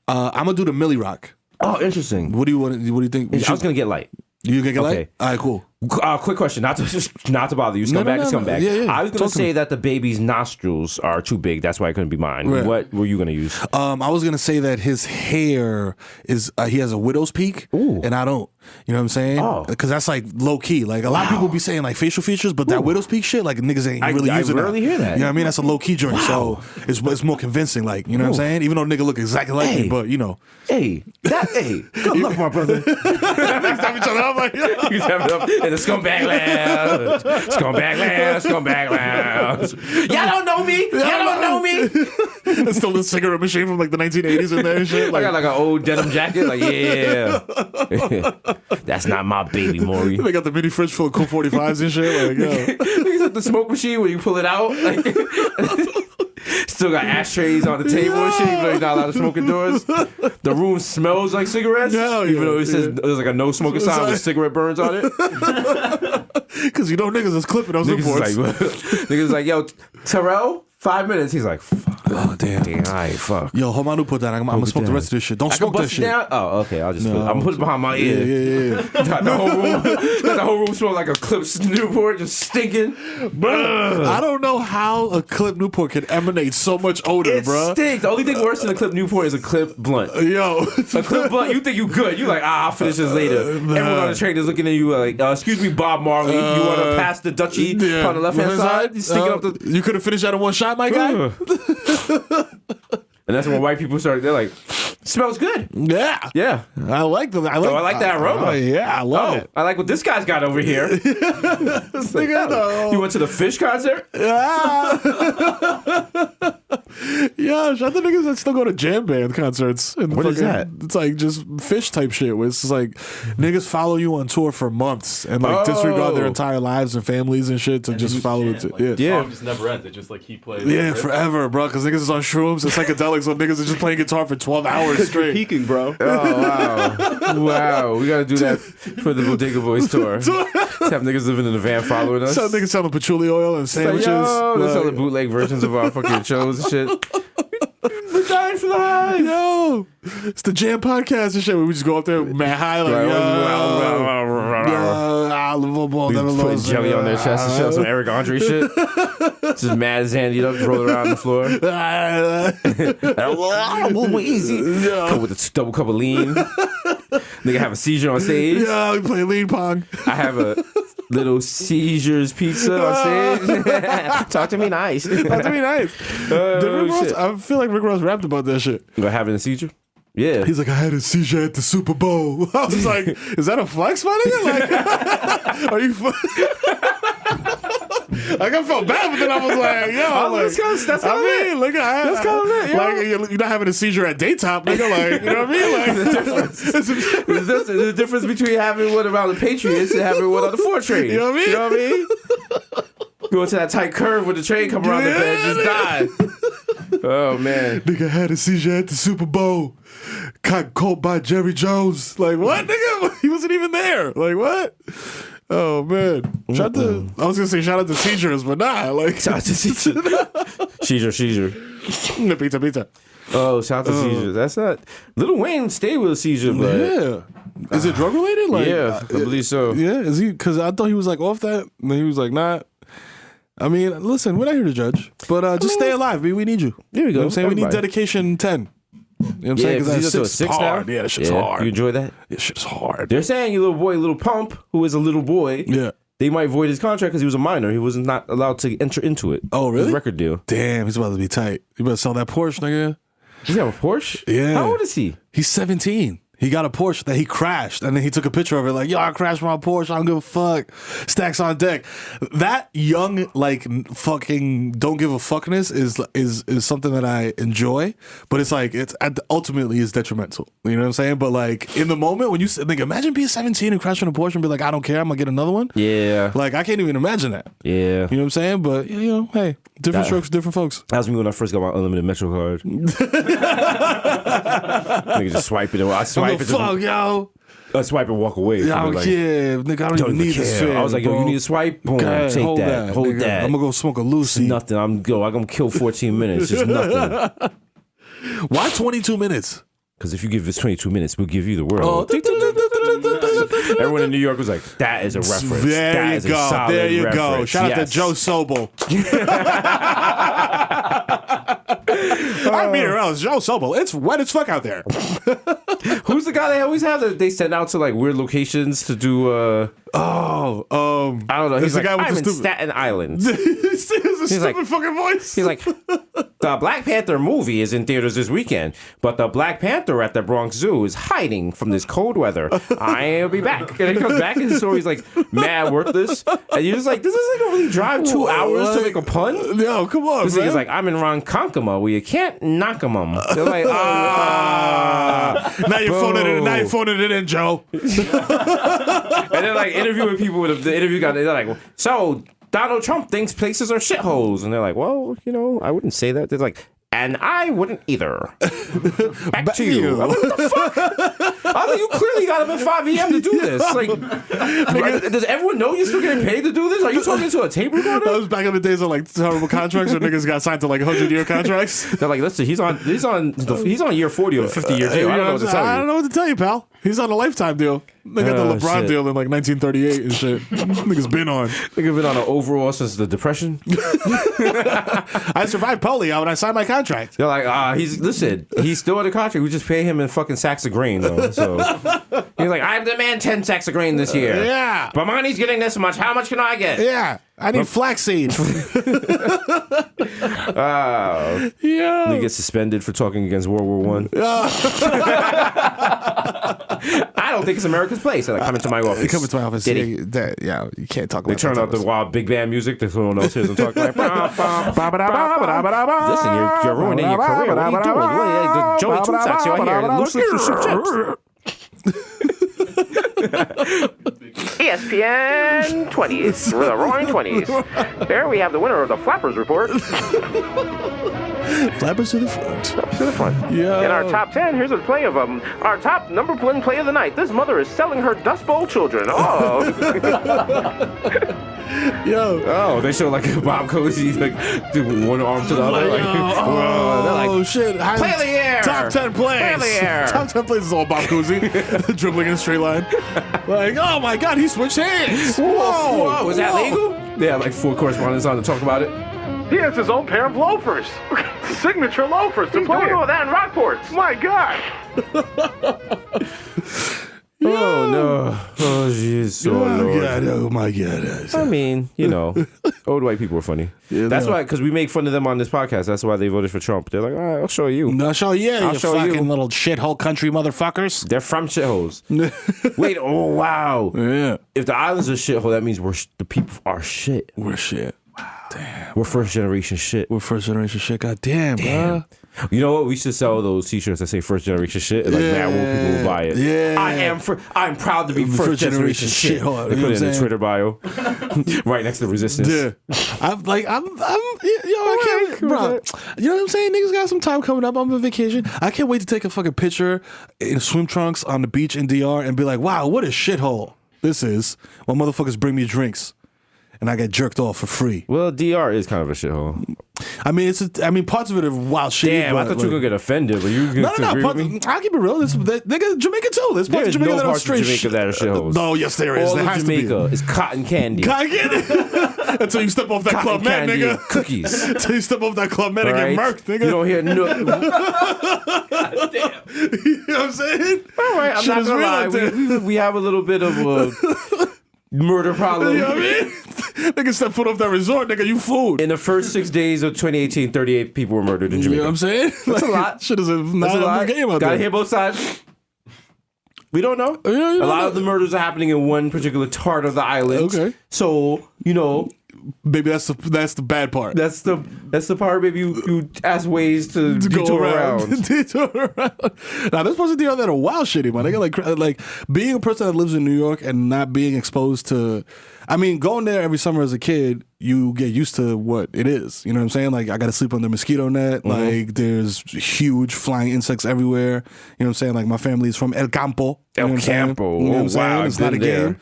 gonna do the Millie Rock. Oh, interesting. What do you want? What do you think? I was gonna get light. You gonna get light? Okay. All right, cool. Quick question, not to bother you. Scumbag is scumbag. Yeah. I was going to say that the baby's nostrils are too big. That's why it couldn't be mine. Right. What were you going to use? I was gonna say that his hair is he has a widow's peak, and I don't. You know what I'm saying? Because that's like low key. Like a lot of people be saying like facial features, but that widow's peak shit, like niggas ain't really using. I rarely hear that. You know what I mean? That's a low key joint, so it's more convincing. Like you know what I'm saying? Even though nigga look exactly like me, but you know. Hey, good luck, my brother. Stop each other. I'm like, You have it up in the scumbag lounge. Scumbag lounge. Y'all don't know me. It's still the cigarette machine from like the 1980s in there and shit. I got like an old denim jacket. Like, yeah. That's not my baby, Maury. They got the mini fridge full of Cool 45s and shit. Like, yo. Niggas at the smoke machine where you pull it out. Like, still got ashtrays on the table and shit, even though you're not allowed to smoke indoors. The room smells like cigarettes, even though it says there's like a no smoking sign with cigarette burns on it. Because you know niggas is clipping those imports. Niggas like, yo, Terrell, 5 minutes. He's like, fuck. Oh, damn. All right, fuck. Yo, Homanu put that. I'm gonna smoke the rest of this shit. Don't smoke that shit. Down? Oh, okay. I'll just I'm gonna put it behind my ear. Yeah. Got the whole room smell like a Clips Newport, just stinking. I don't know how a clip Newport can emanate so much odor, bro. It stinks. The only thing worse than a Clip Newport is a Clip Blunt. Yo, a Clip Blunt, you think you good. You like, I'll finish this later. Everyone on the train is looking at you like, excuse me, Bob Marley, you want to pass the Dutchie on the left-hand side? You sticking up the... You could have finished that in one shot, my guy? And that's when white people start, they're like, smells good. Yeah. I like that. I like that aroma. I love it. I like what this guy's got over here. You went to the Fish concert? Yeah. Yeah, shout out to niggas that still go to jam band concerts. What is that? It's like just Fish type shit where it's just like niggas follow you on tour for months and like disregard their entire lives and families and shit to just follow it. Like, the song just never ends. It just like keep playing. Yeah, forever, bro. Because niggas is on shrooms and psychedelics, so niggas are just playing guitar for 12 hours straight. Peaking, bro. Oh, wow. We got to do that for the Bodega Boys tour. Just have niggas living in a van following us. Some niggas selling patchouli oil and sandwiches. They're selling bootleg versions of our fucking shows and shit. We're dying for the high. Yo, it's the Jam Podcast and shit where we just go up there mad high like, putting jelly on their chest and shit, some Eric Andre shit. Just mad zandied up, rolling around on the floor. Easy. Come with a double cup of lean. Nigga have a seizure on stage. Yeah, we play lean pong. I have a little seizures pizza on stage. Talk to me nice. Talk to me nice. I feel like Rick Ross rapped about that shit. About having a seizure? Yeah. He's like, I had a seizure at the Super Bowl. I was like, is that a flex, my nigga? Like, are you like, I felt bad, but then I was like, yo, that's kind of lit. That's kind of lit. Like, you're not having a seizure at daytop, nigga. Like, you know what I mean? Like, the difference between having one around the Patriots and having one on the 4 train. You know what I mean? Going to that tight curve when the train come around the bed, just die. Oh, man. Nigga had a seizure at the Super Bowl. Got caught by Jerry Jones. Like, what, nigga? He wasn't even there. Like, what? Oh, man. I was going to say shout out to seizures, but nah. Like, shout out to seizure. Seizure. Pizza. Oh, shout out to seizure. That's not... Lil Wayne stayed with a seizure, but... Yeah. Is it drug related? Like, yeah, I believe so. Yeah, is he? Because I thought he was like off that. And he was like, nah. I mean, listen, we're not here to judge, but stay alive. We need you. There we go. You know what I'm saying? We need dedication 10. You know what I'm saying? Because that's 6 hard. now. Yeah, that shit's hard. You enjoy that? Yeah, shit's hard. They're saying your little boy, Little Pump, who is a little boy, they might void his contract because he was a minor. He was not allowed to enter into it. Oh, really? His record deal. Damn, he's about to be tight. You better sell that Porsche, nigga. Does he have a Porsche? Yeah. How old is he? He's 17. He got a Porsche that he crashed, and then he took a picture of it like, yo, I crashed my Porsche, I don't give a fuck. Stacks on deck. That young, like, fucking don't give a fuckness is something that I enjoy, but it's like, ultimately is detrimental. You know what I'm saying? But like, in the moment, when you think, imagine being 17 and crashing a Porsche and be like, I don't care, I'm gonna get another one. Yeah. Like, I can't even imagine that. Yeah. You know what I'm saying? But, you know, hey, different strokes, different folks. That was me when I first got my unlimited Metro card. Nigga just swipe it. I swipe it. Fuck, yo. I swipe and walk away. Yo, like, nigga, I don't even need this fare. I was like, yo, bro. you need a swipe? Boom, God, take hold that. Hold nigga. that. I'm gonna go smoke a Lucy. It's nothing. I'm gonna kill 14 minutes. Just nothing. Why 22 minutes? Because if you give us 22 minutes, we'll give you the world. Everyone in New York was like, that is a reference. There that you is a go. solid There you go. reference. Shout out to Joe Sobel. I mean, it's Joe Sobel. It's wet as fuck out there. Who's the guy they always have that they send out to like weird locations to do? I don't know. He's the like, guy with I'm the in stupid- Staten Island. It's a stupid like- fucking voice. He's like, the Black Panther movie is in theaters this weekend, but the Black Panther at the Bronx Zoo is hiding from this cold weather. I'll be back. And he comes back and his story's like mad worthless. And you're just like, this is like a really drive 2 hours to make a pun? Yo, come on, This man. thing is like, I'm in Ronkonkoma where you can't knock 'em. They're like, now you're phoning it. Now you're phoning it in, Joe. and then like interviewing people with the interview guy. They're like, so Donald Trump thinks places are shitholes, and they're like, well, I wouldn't say that. They're like, and I wouldn't either. Back to you. I'm like, what the fuck? I mean, you clearly got up at 5 a.m. to do this. Like, does everyone know you're still getting paid to do this? Are you talking to a tape recorder? That was back in the days of like terrible contracts where niggas got signed to like 100-year contracts. They're like, listen, he's on year 40 of a 50-year deal. I don't know what to tell you. I don't know what to tell you, pal. He's on a lifetime deal. They got the LeBron shit. deal in like 1938 and shit. Niggas been on. Nigga been on an overall since the Depression. I survived polio and I signed my contract. They're like, he's still in the contract. We just pay him in fucking sacks of grain though. So he's like, I demand 10 sacks of grain this year. Yeah. Bamani's getting this much. How much can I get? Yeah. I need flaxseed. Yeah. He gets suspended for talking against World War One. I don't think it's America's place. They're like, come into my office. Come into my office. Diddy. Yeah, you can't talk about They turn out the wild big band music that someone else hears and talk like, listen, you're ruining your career. What are you doing? What, Joey Two Socks, you're here. Loose lips and ESPN 20s, the Roaring 20s. There we have the winner of the Flappers Report. Flappers to the front. To the front. Yeah. In our top 10, here's a play of our top number one play of the night. This mother is selling her Dust Bowl children. Oh. Yo. Oh, they show like Bob Cousy, like do one arm to the other. Like, oh, shit. play of the year. Top 10 plays. Play of the year. Top 10 plays is all Bob Cousy. Dribbling in a straight line. Like, oh my God, he switched hands. Whoa, is that legal? They have like 4 correspondents on to talk about it. He has his own pair of loafers. Signature loafers to play Doing all in. that in Rockports. My God. Oh no! Oh jeez! Oh my God. I mean, old white people are funny. Yeah, That's they are. why, because we make fun of them on this podcast. That's why they voted for Trump. They're like, all right, I'll show you. No, show you, I'll you show fucking you. little shithole country motherfuckers. They're from shitholes. Wait, oh wow! Yeah. If the island's a shithole, that means the people are shit. We're shit. Damn. We're first generation shit. We're first generation shit. God damn, bro. You know what? We should sell those T-shirts that say "first generation shit." And like, man, more people will buy it. Yeah. I'm proud to be first generation shit. shit. They put it in the Twitter bio, right next to resistance. Yeah. I can't, bro. You know what I'm saying? Niggas got some time coming up. I'm on vacation. I can't wait to take a fucking picture in swim trunks on the beach in DR and be like, wow, what a shithole this is. When motherfuckers bring me drinks and I get jerked off for free. Well, DR is kind of a shithole. I mean, parts of it are wild shit. Damn, I thought you were gonna get offended, but you No. agree with me? I'll keep it real. Nigga, Jamaica too. There's parts There's of Jamaica no that are parts of straight Jamaica shit. that are shitholes. No, yes, there is. All There of has Jamaica to be. is cotton candy. I get it. Until you step off that Cotton Club Med, candy nigga. and cookies. Until you step off that Club Med and Right? get murked, nigga. You don't hear no. You know what I'm saying? All right, I'm Shit not is gonna real lie. out there. We have a little bit of a murder problem. You know what I mean? Nigga step foot off that resort, nigga, you food. In the first 6 days of 2018, 38 people were murdered in You Jamaica. know what I'm saying? That's a lot. Shit is a That's a lot. game out Gotta there. hear both sides. We don't know. Yeah, you a don't lot know. of the murders are happening in one particular part of the island. Okay. So, Baby, that's the bad part. that's the part. Maybe you ask ways to detour around. Detour around. Now, there's supposed to be that are wild shitty, man. Like being a person that lives in New York and not being exposed to. I mean, going there every summer as a kid, you get used to what it is. You know what I'm saying? Like, I got to sleep under a mosquito net. Like, there's huge flying insects everywhere. You know what I'm saying? Like, my family's from El Campo. You know what I'm saying? Campo. You know what I'm Oh, saying? wow, It's I've not a been there. game.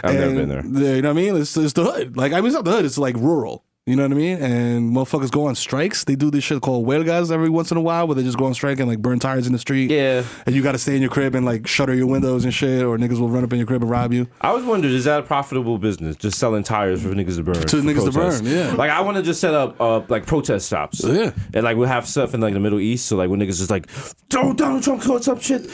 I've never And been there. You know what I mean? It's the hood. Like, I mean, it's not the hood. It's like rural. You know what I mean? And motherfuckers go on strikes. They do this shit called huelgas every once in a while where they just go on strike and like burn tires in the street. Yeah. And you got to stay in your crib and like shutter your windows and shit, or niggas will run up in your crib and rob you. I always wondered, is that a profitable business? Just selling tires for niggas to burn? To niggas to burn, yeah. Like, I want to just set up like protest stops. Yeah. And like we'll have stuff in like the Middle East, so like when niggas just like, oh, Donald Trump caught some shit.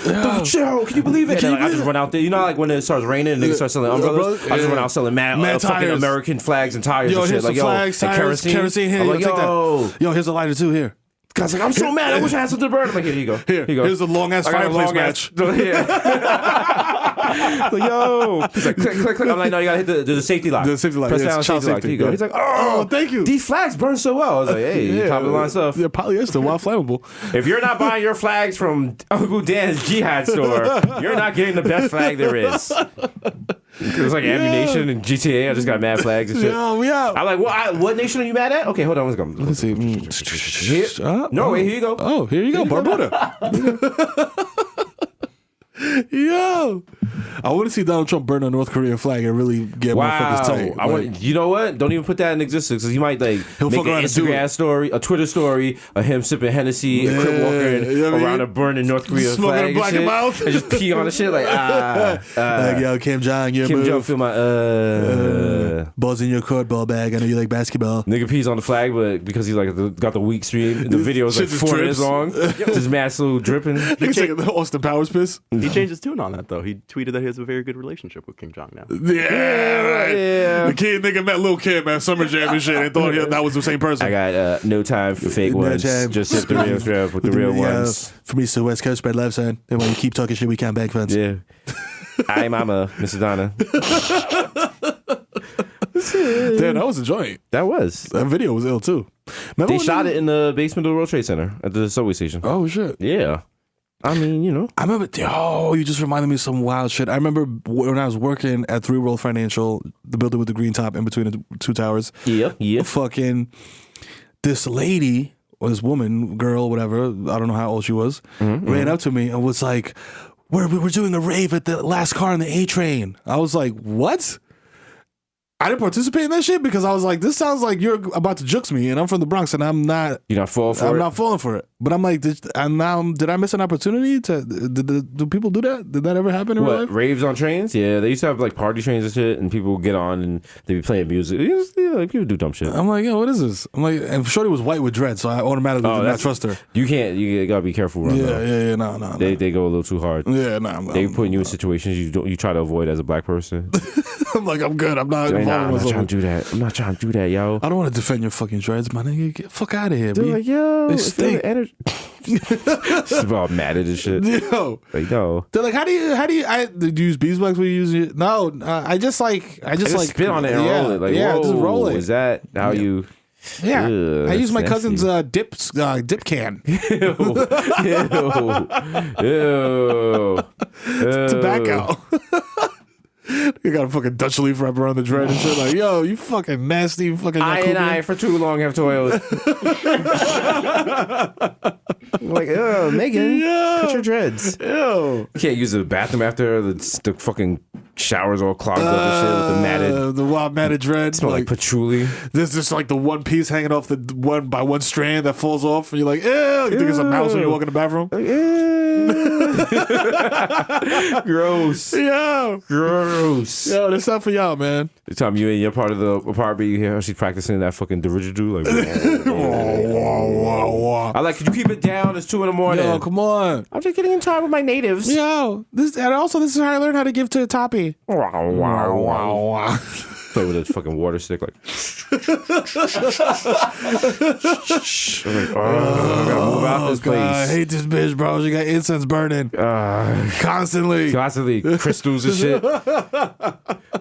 Chill, can you believe it? And then, like, I just run out there. You know, like when it starts raining and niggas start selling umbrellas, I just run out selling mad fucking American flags and tires and shit. Here's Like, some flags, tires, kerosene here. I'm like, take that. Yo, here's a lighter too here. Guy's like, I'm so mad. I wish I had something to burn. I'm like, here you go. Here you go. Here's a long ass fireplace match. Like, yo. He's like, click, click, click. I'm like, no, you gotta hit the safety lock. The safety lock. Press Yeah, down child safety lock. safety. Here you go. He's like, oh, thank you. These flags burn so well. I was like, hey, top of the line stuff. Yeah, polyester, wild flammable. If you're not buying your flags from Uncle Dan's Jihad store, you're not getting the best flag there is. It's like ammunition and GTA. I just got mad flags and shit. Yeah. I'm like, what nation are you mad at? Okay, hold on, let's go. Let's see. Wait, here you go. Oh, here you go, Barbuda. Yo, I want to see Donald Trump burn a North Korean flag and really get motherfuckers tight. You know what? Don't even put that in existence because he might like He'll make fuck an around and do Instagram it. story, a Twitter story of him sipping Hennessy and crip walking you know what I around mean? a burning North Korean Smoking flag a black and, shit, mouth. and just pee on the shit like like, yo, Kim Jong, your Kim move. Jong feel my Balls in your court ball bag. I know you like basketball. Nigga pees on the flag, but because he's like got the weak stream, the video is like Shit just 4 minutes drips. long. Just mad slow dripping. Niggas like the Austin Powers piss. He changed his tune on that though. He tweeted that he has a very good relationship with Kim Jong now. Yeah, right. Yeah. The kid nigga met Lil Kim at Summer Jam and shit and thought that was the same person. I got no time for fake ones. time. Just hit the real stuff with the real ones. From East to West Coast, spread love sign. And when you keep talking shit, we count back fans. Yeah. Hi, mama, Mr. Donna. Damn, that was a joint. That was. That video was ill too. Remember They when shot it in the basement of the World Trade Center at the subway station. Oh shit. Yeah. I mean, you know. I remember, you just reminded me of some wild shit. I remember when I was working at Three World Financial, the building with the green top in between the two towers. Yeah. Fucking this lady, or this woman, girl, whatever, I don't know how old she was, ran up to me and was like, we're doing a rave at the last car on the A train. I was like, what? I didn't participate in that shit because I was like, this sounds like you're about to jukes me, and I'm from the Bronx, and I'm not. You're not falling for it? I'm not falling for it. But I'm like, did I miss an opportunity to? Do people do that? Did that ever happen in real life? Raves on trains? Yeah, they used to have like party trains and shit, and people would get on and they be playing music. Like, people do dumb shit. I'm like, yo, what is this? I'm like, and Shorty was white with dread, so I automatically did not trust her. You can't. You gotta be careful. No. They go a little too hard. Yeah, no. They putting you in situations you try to avoid as a black person. I'm like, I'm good. I'm not. I'm not myself. trying to do that. I'm not trying to do that, yo. I don't want to defend your fucking dreads, my nigga. Get the fuck out of here, They're B. like, yo, They stink. It's all mad at this shit. Yo. Like, no. They're like, how do you do you use beeswax when you use it? No, I just like spit on it and roll it. Like, whoa, just roll it. Is that how you? Yeah, Ugh, I use my that's cousin's nasty. dip can. Ew. Tobacco. You got a fucking Dutch leaf wrapper on the dread and shit. Like, yo, you fucking nasty fucking. I for too long have toiled. Like, oh, Megan, cut your dreads. Ew. You can't use the bathroom after the fucking showers all clogged up and shit with the matted. The wild matted dread. Smell like patchouli. There's just like the one piece hanging off the one by one strand that falls off, and you're like, ew. You think it's a mouse when you walk in the bathroom? Gross. Yeah. Gross. Yo, that's not for y'all, man. The time you in your part of the apartment, you hear her, she's practicing that fucking didgeridoo. Like, I like, could you keep it down? It's 2 a.m. Yo, come on. I'm just getting in time with my natives. Yo, this is how I learned how to give to a toppy. Play with a fucking water stick, like. I'm like, I gotta move out this place. I hate this bitch, bro. She got incense burning constantly. Crystals and shit.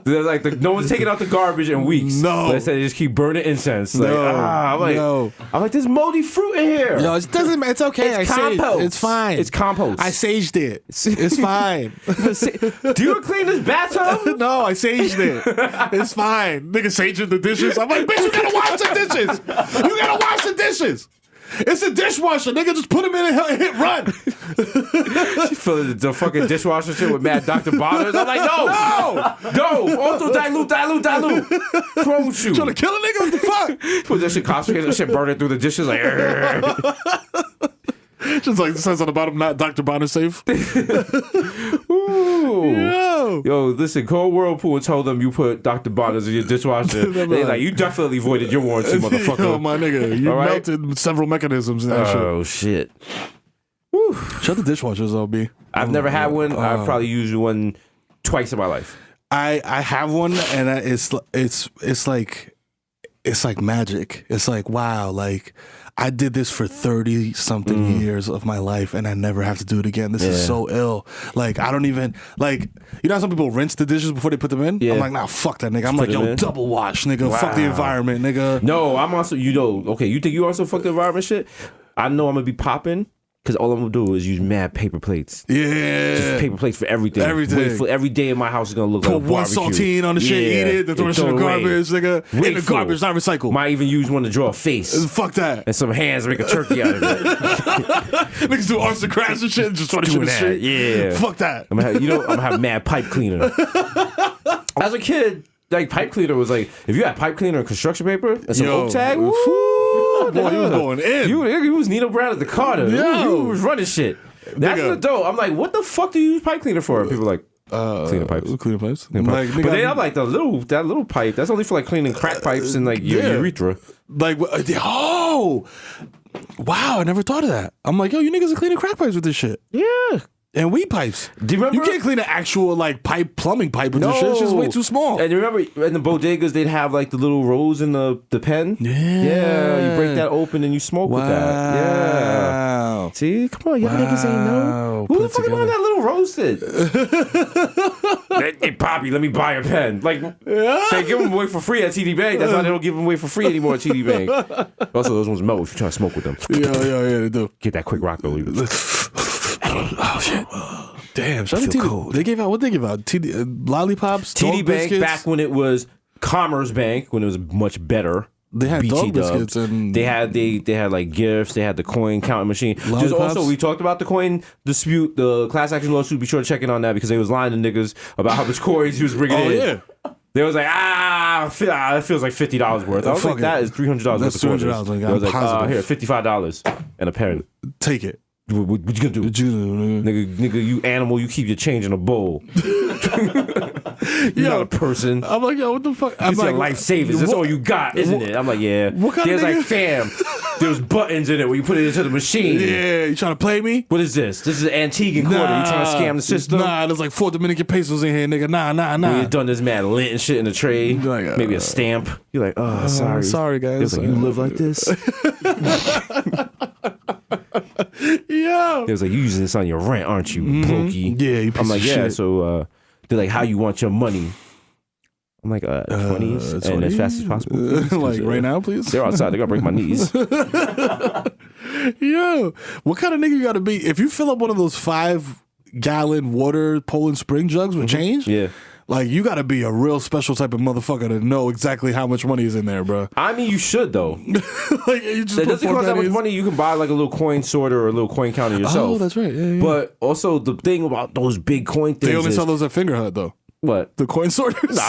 They're like, no one's taking out the garbage in weeks. No. But instead they just keep burning incense. Like, No. I'm like, there's moldy fruit in here. No, it doesn't. It's okay. It's I saged. compost. It's fine. It's compost. I saged it. It's fine. Do you clean this bathtub? No, I saged it. It's fine. Nigga saging the dishes. I'm like, bitch, you gotta wash the dishes. You gotta wash the dishes. It's a dishwasher, nigga. Just put him in and hit run. She filling the fucking dishwasher shit with mad Dr. Bonners. I'm like, no. Also dilute. What's wrong with you? Trying to kill a nigga? What the fuck? Put that shit concentrated, that shit burning through the dishes. Like, Just like it says on the bottom, not Dr. Bonner safe. Ooh. Yo, listen, Cold Whirlpool told them you put Dr. Bonners in your dishwasher. They like, you definitely voided your warranty, motherfucker. Yo, my nigga, you melted several mechanisms in that shit. Oh, shit. Shut the dishwashers out, B. I've never had one. I've probably used one twice in my life. I have one, and it's like magic. It's like, wow, like I did this for 30 something years of my life, and I never have to do it again. This is so ill. Like, I don't even, like, you know how some people rinse the dishes before they put them in? Yeah. I'm like, nah, fuck that, nigga. I'm like, yo, double wash, nigga. Wow. Fuck the environment, nigga. No, I'm also, okay, you think you also fuck the environment shit? I know I'm going to be popping. Because all I'm going to do is use mad paper plates. Yeah. Just paper plates for everything. Every day in my house is going to look Put like a one barbecue. saltine on the shit, eat it, then throw it in the garbage, nigga. In the garbage, not recycled. Might even use one to draw a face. Fuck that. And some hands to make a turkey out of it. Niggas do arts and crafts and shit, just throw the shit in the street. Yeah. Fuck that. I'm gonna have mad pipe cleaner. As a kid, like pipe cleaner was like, if you had pipe cleaner and construction paper and some oak tag, woo, boy, he was going in. You was Nino Brown at the Carter. You was running shit. That's an adult. I'm like, what the fuck do you use pipe cleaner for? And people are like, cleaning pipes. Cleaning pipes. Like, but then I'm like, that little pipe, that's only for like cleaning crack pipes and like your urethra. Like, oh, wow, I never thought of that. I'm like, yo, you niggas are cleaning crack pipes with this shit. Yeah. And weed pipes. Do you remember? You can't clean an actual like plumbing pipe with this shit. It's just way too small. And you remember in the bodegas they'd have like the little rose in the pen? Yeah. You break that open and you smoke with that. Yeah. See? Come on, y'all niggas ain't know. Who the fuck wanted that little rose shit? Hey, Poppy, let me buy a pen. Like, they give them away for free at TD Bank. That's why they don't give them away for free anymore at TD Bank. Also, those ones melt if you try to smoke with them. Yeah, they do. Get that quick rock though. Oh shit! Damn, shout out to TD. They gave out what they give out? TD lollipops, TD dog Bank biscuits. back when it was Commerce Bank, when it was much better. They had BT dog biscuits and they had like gifts. They had the coin counting machine. Lollipops. Just also, we talked about the coin dispute, the class action lawsuit. Be sure to check in on that because they was lying to niggas about how much coins he was bringing in. Yeah. They was like, that feels like $50 worth. I was like, that is $300 worth. That's $300. Like, I was like, here, $55 and a pen. Take it. What you gonna do? Nigga, you animal, you keep your change in a bowl. You're not a person. I'm like, yo, what the fuck? It's like, your life savings. That's all you got, isn't it? I'm like, yeah. What kind There's of like, nigga? fam, there's buttons in it where you put it into the machine. Yeah, you trying to play me? What is this? This is Antigua quarter. You trying to scam the system? Nah, there's like 4 Dominican pesos in here, nigga. Nah. When you done this mad lint and shit in the tray, like, maybe a stamp. You're like, oh, sorry. Sorry, guys. It's like, you live like this? Yeah. It was like, you using this on your rent, aren't you, blokey? Yeah, you piece I'm like, of yeah, shit. so they're like, how you want your money? I'm like, 20s and as fast as possible. Please, like, right now, please? They're outside. They're going to break my knees. Yo, what kind of nigga you gotta be? If you fill up one of those 5-gallon water Poland Spring jugs with change, Yeah. like, you gotta be a real special type of motherfucker to know exactly how much money is in there, bro. I mean, you should, though. Like, you just It put doesn't 4 cost that much pennies. money. You can buy like a little coin sorter or a little coin counter yourself. Oh, that's right. Yeah. But also, the thing about those big coin things They only is, sell those at Finger Hut, though. what? The coin sorters.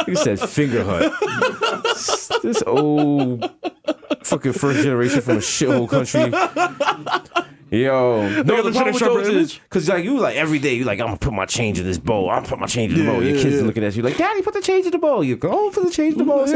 You said Finger Hut. This old fucking first generation from a shithole country. Yo, no, the problem with those is because like you like every day you like I'm gonna put my change in this bowl. I'm gonna put my change in the bowl. Your kids are looking at you like, Daddy, put the change in the bowl. You go, oh, put the change in the bowl.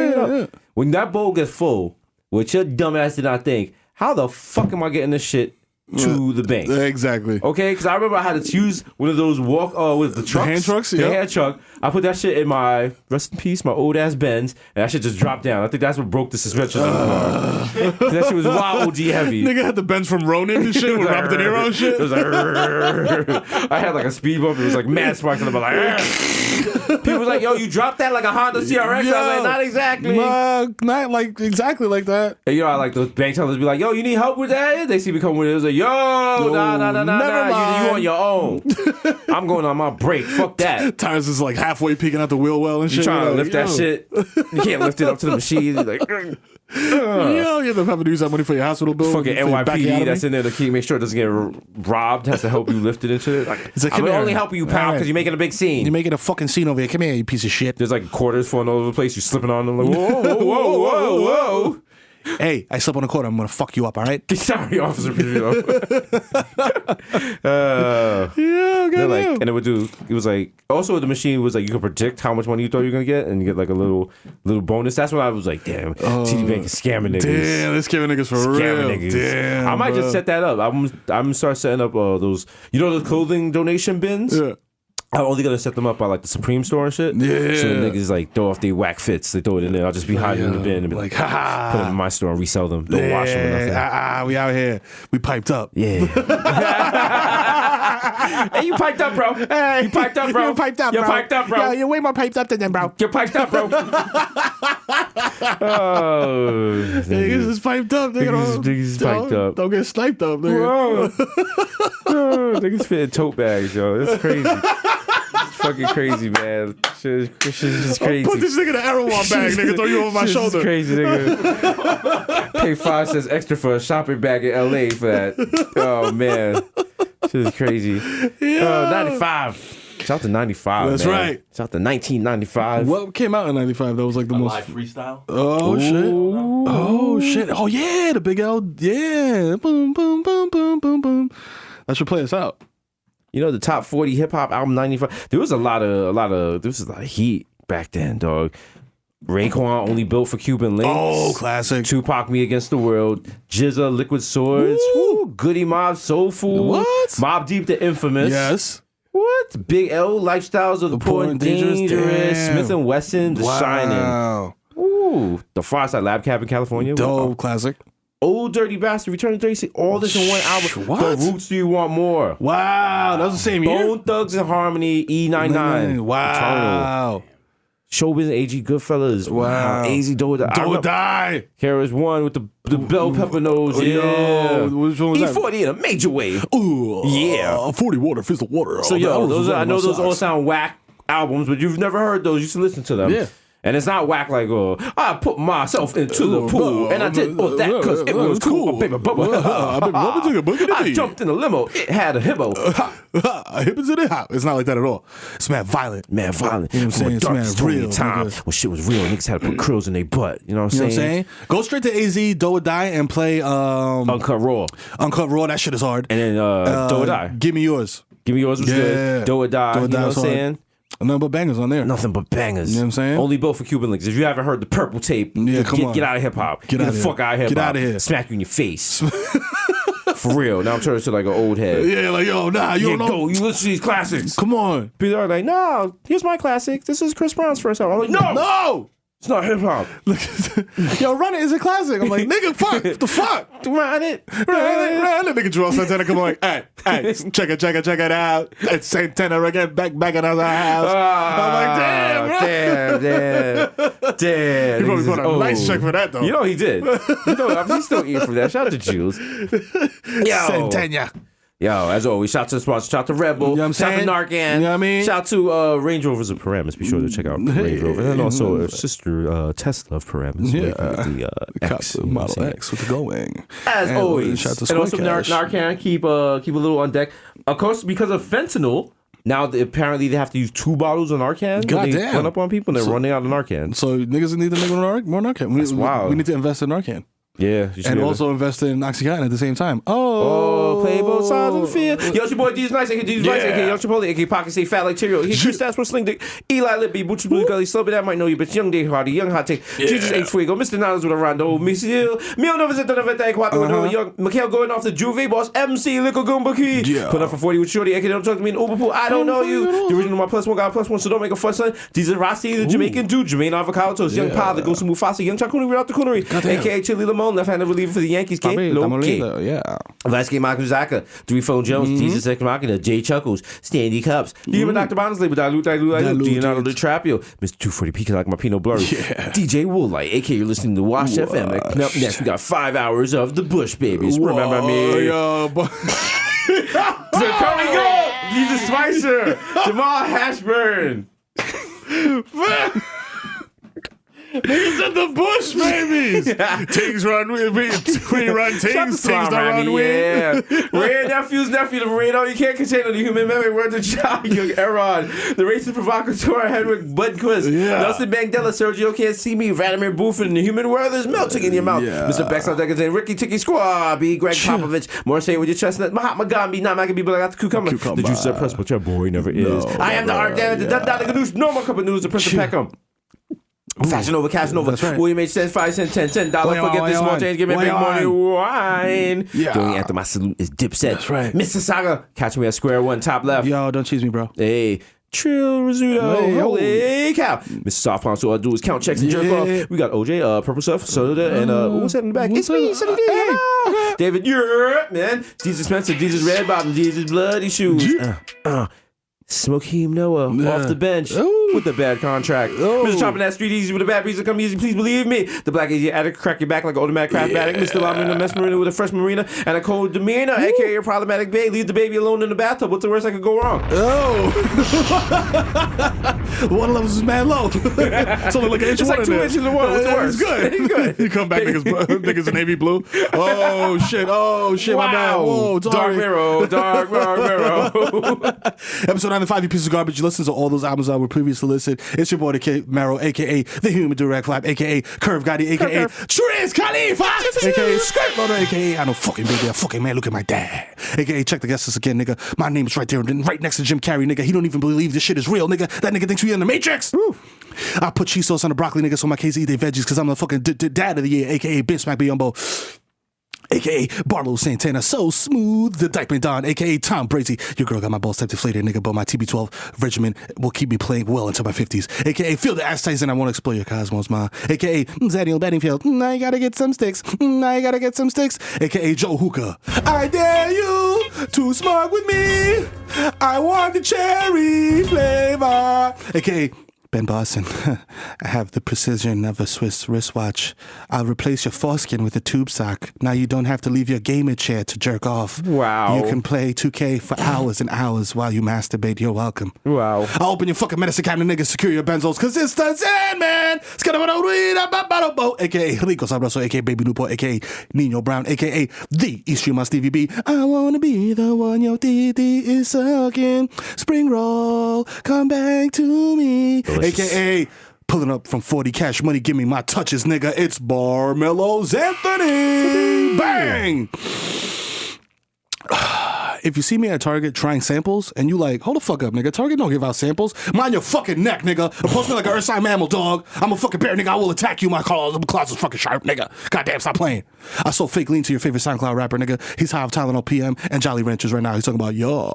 When that bowl gets full, which your dumb ass did not think, how the fuck am I getting this shit to the bank? Exactly. Okay, because I remember I had to use one of those with the trucks. The hand trucks? The Yeah. hand truck. I put that shit in my, rest in peace, my old ass Benz, and that shit just dropped down. I think that's what broke the suspension on the car. That shit was wild OD heavy. Nigga had the Benz from Ronin and shit with Robert De Niro and shit. It was like, I had like a speed bump. It was like mad sparks in the like, People was like, yo, you dropped that like a Honda CRX. I was like, not exactly. Not like exactly like that. And I like those bank tellers be like, yo, you need help with that? They see me come with it. It was like, yo, nah, you on your own. I'm going on my break. Fuck that. Tires is like halfway peeking out the wheel well and shit. You trying to lift that shit. You can't lift it up to the machine. You're like, yo, you end up having to use that money for your hospital bill. Fucking NYPD that's in there to make sure it doesn't get robbed has to help you lift it into it. Like, I'm only helping you, pal, because you're making a big scene. You're making a fucking scene over here. Come here, you piece of shit. There's like quarters falling all over the place. You're slipping on them like, whoa. Hey, I slept on a quarter. I'm gonna fuck you up, all right? Sorry, officer. Yeah, and it would do. It was like also the machine was like you could predict how much money you thought you were gonna get, and you get like a little bonus. That's when I was like, damn, TD Bank is scamming niggas. Damn, they're scamming niggas for real. Niggas. Damn, I might just set that up. I'm gonna start setting up those. You know those clothing donation bins. Yeah. I'm only gonna set them up by like the Supreme store and shit. Yeah. So the niggas like throw off their whack fits. They throw it in there. I'll just be hiding in the bin and be like, ha. Put it in my store and resell them. Don't wash them or nothing. We out here. We piped up. Yeah. Hey, you piped up, bro. Hey, you piped up, bro. You piped up, bro. You're piped up, bro. Yeah, you're way more piped up than them, bro. You're piped up, bro. Oh, niggas is piped up. Niggas is piped up. Don't get sniped up, nigga. Niggas fit in tote bags, yo. That's crazy. It's fucking crazy, man. Shit is just crazy. Put this nigga in an Erewhon bag, nigga. Throw you over my shoulder. It's crazy, nigga. Pay 5 cents extra for a shopping bag in LA for that. Oh, man. Shit is crazy. Yeah. 95. Shout out to 95. That's man. right. Shout out to 1995. What came out in 95 that was like the most live freestyle? Oh, shit. Oh, shit. Oh, yeah. The Big L. Yeah. Boom, boom, boom, boom, boom, boom. That should play us out. You know, the top 40 hip hop album 95. There was a lot of heat back then, dog. Raekwon, Only Built for Cuban Links. Oh, classic. Tupac, Me Against the World. Jizza, Liquid Swords. Woo. Goody Mob, Soul Food. What? Mobb Deep, The Infamous. Yes. What? Big L, Lifestyles of the Poor and Dangerous. Smith & Wesson, The Shining. Ooh. The Far Side Lab Cab in California. Dope, classic. Old Dirty Bastard, Return to 36, all this in one album. What? The Roots, Do You Want More? Wow, that was the same year. Bone Thugs and Harmony, E99. Wow. Eternal. Showbiz, AG Goodfellas. Wow. AZ Do or Die. KRS One with the bell pepper nose. Yeah. Which one was E40 that? in a major way. Ooh. Yeah. 40 water, fizzle water. So, I know those all sound whack albums, but you've never heard those. You should listen to them. Yeah. And it's not whack like, I put myself into the pool, and I did all that because it was cool. Baby bubba. I jumped in a limo. It had a hippo. Hippos in it hop. It's not like that at all. It's mad violent. You know what I'm saying? It's mad real. Time when shit was real, niggas had to put krills in their butt. You know what I'm saying? Go straight to AZ, Do or Die, and play Uncut Raw. Uncut Raw, that shit is hard. And then Do or Die. Give Me Yours. Give Me Yours was good. Do or Die. You know what I'm saying? Nothing but bangers on there. Nothing but bangers. You know what I'm saying? Only Built for Cuban Links. If you haven't heard the Purple Tape, get out of hip hop. Get the fuck out of hip hop. Get out of here. Smack you in your face. For real. Now I'm turning to like an old head. Yeah, like, yo, nah, you don't know. Go. You listen to these classics. Come on. People are like, no, here's my classic. This is Chris Brown's first album. I'm like, no. It's not hip hop. Yo, Run It is a classic. I'm like, nigga, fuck. What the fuck? Run It. That nigga Joel Santana come on like, hey, check it out. It's Santana again, back in our house. I'm like, damn. He probably put a nice check for that, though. You know he did. He's still eating from that. Shout out to Jules. Yo. Santana. Yo, as always, shout out to the sponsor, shout out to Red Bull, you know shout out to Narcan, you know what I mean? Shout out to Range Rovers of Paramus. Be sure to check out Range Rover. And also a sister Tesla of Paramus. The X, Model X with the going. As always. Shout out to and also Cash. Narcan, keep a little on deck. Of course, because of fentanyl, now apparently they have to use 2 bottles of Narcan. God they damn. run up on people and they're running out of Narcan. So niggas need to make more Narcan. That's wild. We need to invest in Narcan. Yeah. And also invest in Oxycontin at the same time. Play both sides of the field. Yo, it's your boy Desus Nice, aka Desus Nice, aka Young Chipotle, aka Pocket Say Fat Like Tyrio, aka Chris Stats for Sling Dick, Eli Lippy, Butcher Blue Gully, Slow That Might Know You, Bitch, Young Day Hardy, Young Hot Take, Jesus H. Fuego, Mr. Niles with a Rondo, Misil, Mio Novas at the Noventa, Quattro, Young, Mikhail going off the Juve Boss, MC, Lickle Goomba Key, put up for 40 with Shorty, aka Don't Talk to Me in Uber Pool, I Don't Know You, the original My Plus One, got Plus One, so don't make a fuss, son. Desus Rossi, the Jamaican dude, Jermaine Avocado Toast, Young Pa, the Ghost of Mufasa, Young Chakuni without the coonery, aka Chili Lamo. Ramon, left-handed reliever for the Yankees. Yeah. Vasquez Makuzaka, 3-4 Jones, Jesus X Machina, Jay Chuckles, Stanley Cups, the human Dr. Bonsley, Leonardo DiTrapio, Mr. 240 P like my Pinot Blurry, DJ Woollight, aka you're listening to Wash FM. And up next, we got 5 hours of the Bush Babies. Remember me? Dakota Gold, Jesus Spicer, Jamal Hashburn. Niggas in the bush, babies. Tings run with me. We run tings. Tings don't run with. Yeah. Rare nephew's nephew, the Marino. You can't contain the human memory. Word to child, young Aaron. The racist provocateur, Henrik Budquist. Nelson Mandela, Sergio Can't See Me. Vladimir Buford. The human world is melting in your mouth. Mr. Bexel Deckers and Ricky Tiki Squabby. Greg Popovich. More say with your chestnut. Mahatma Gandhi. Not Maggie, but I got the cucumber. The juice of press, but your boy never is. I am the art damage. The Gadoosh. No more cup of news. The Prince of Peckham. Fashion over, cash over. Right. William H. says 5 cents, $10. Forget this small change. Give me big money. Wine. The only anthem I salute is Dipset. That's right. Mr. Saga, catch me at square one, top left. Yo, don't cheese me, bro. Hey. Trill Rizzuto. Holy cow. Mr. Soft Pound, so all I do is count checks and jerk off. We got OJ, Purple Stuff, Soda, and what was that in the back? It's me, Sonny D. David, you're man. Jesus Spencer, Jesus Red Bottom, Jesus Bloody Shoes. Smokeem Noah off the bench with the bad contract. Mr. Chopping that street easy with a bad pizza come easy, please believe me. The black easy addict crack your back like an automatic craft addict. Mr. Lamina Mess Marina with a fresh marina and a cold demeanor, aka your problematic babe. Leave the baby alone in the bathtub. What's the worst that could go wrong? Water levels is mad low. It's only like an inch of water. It's like 2 inches of water. What's the worst? It's good. You come back, niggas in navy blue. Oh shit, my bad. Whoa, Dark Mero. Episode 95, you piece of garbage. You listen to all those albums that were previously listed. It's your boy, the Mero, aka The Human Direct Flap, aka Curve Gotti, aka Triz Khalifa, aka Skirt Loader, aka I know fucking baby, fucking man, look at my dad, aka check the guest list again, nigga. My name is right there, right next to Jim Carrey, nigga. He don't even believe this shit is real, nigga. That nigga thinks we in the Matrix. Woo. I put cheese sauce on the broccoli, nigga, so my kids eat their veggies, because I'm the fucking dad of the year, aka Ben Smack Biyombo, a.k.a. Barlow Santana, so smooth, the Dykeman Don, a.k.a. Tom Brady. Your girl got my balls type deflated, nigga, but my TB12 regimen will keep me playing well into my 50s. A.k.a. Feel the ass Tyson, I won't explode your cosmos, ma. A.k.a. Zaniel Bedingfield, I gotta get some sticks. A.k.a. Joe Hookah. I dare you to smoke with me. I want the cherry flavor. A.k.a. Ben Boston, I have the precision of a Swiss wristwatch. I'll replace your foreskin with a tube sock. Now you don't have to leave your gamer chair to jerk off. Wow. You can play 2K for hours and hours while you masturbate. You're welcome. Wow. I'll open your fucking medicine cabinet, niggas. Secure your benzos, cause it's the Sandman. A.k.a. Rico Sabroso, a.k.a. Baby Newport, a.k.a. Nino Brown, a.k.a. The East Street Stevie B. I wanna be the one your DD is sucking. Spring roll, come back to me. A.k.a. pulling up from 40 cash money, give me my touches, nigga. It's Barmelo's Anthony. Bang! If you see me at Target trying samples and you like, hold the fuck up, nigga. Target don't give out samples. Mind your fucking neck, nigga. Approach me like an Ursine mammal, dog. I'm a fucking bear, nigga. I will attack you. My claws are fucking sharp, nigga. Goddamn, stop playing. I sold fake lean to your favorite SoundCloud rapper, nigga. He's high of Tylenol PM and Jolly Ranchers right now. He's talking about, yo.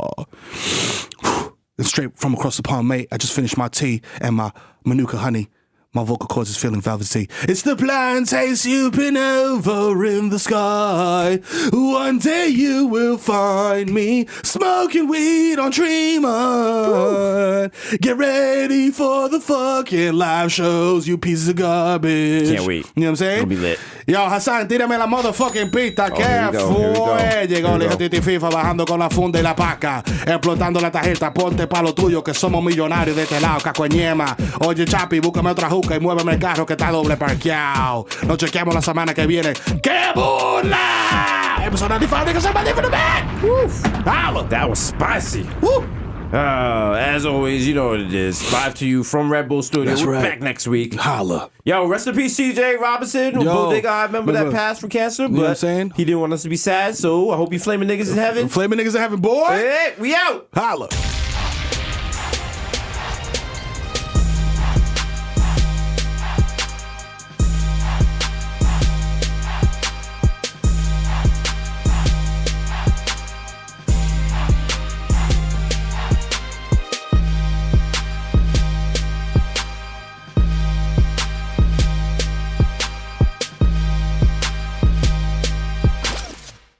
And straight from across the pond, mate, I just finished my tea and my Manuka honey. My vocal cords is feeling velvety. It's the blind taste you've been over in the sky. One day you will find me smoking weed on Tremont. Get ready for the fucking live shows, you pieces of garbage. Can't wait. You know what I'm saying? Gonna be lit. Yo, Hasan, tírame la motherfucking pista. ¿Qué fue? Llegó el Titi FIFA bajando con la funda y la paca. Explotando la tarjeta, ponte pa' lo tuyo que somos millonarios de este lado, cacoñema. Oye, Chapi, búscame otra juca y muéveme el carro que está doble parqueado. Nos chequeamos la semana que viene. ¡Qué burla! Episode 95, niggas, somebody for the back! Holla! That was spicy. Woo! As always, you know what it is. Live to you from Red Bull Studio. That's We're right. back next week. Holla. Yo, rest in peace, CJ Robinson. Bodega, I remember that passed from cancer, but know what I'm saying? he didn't want us to be sad, so I hope you flaming niggas in heaven. Flaming niggas in heaven, boy! Hey, we out! Holla.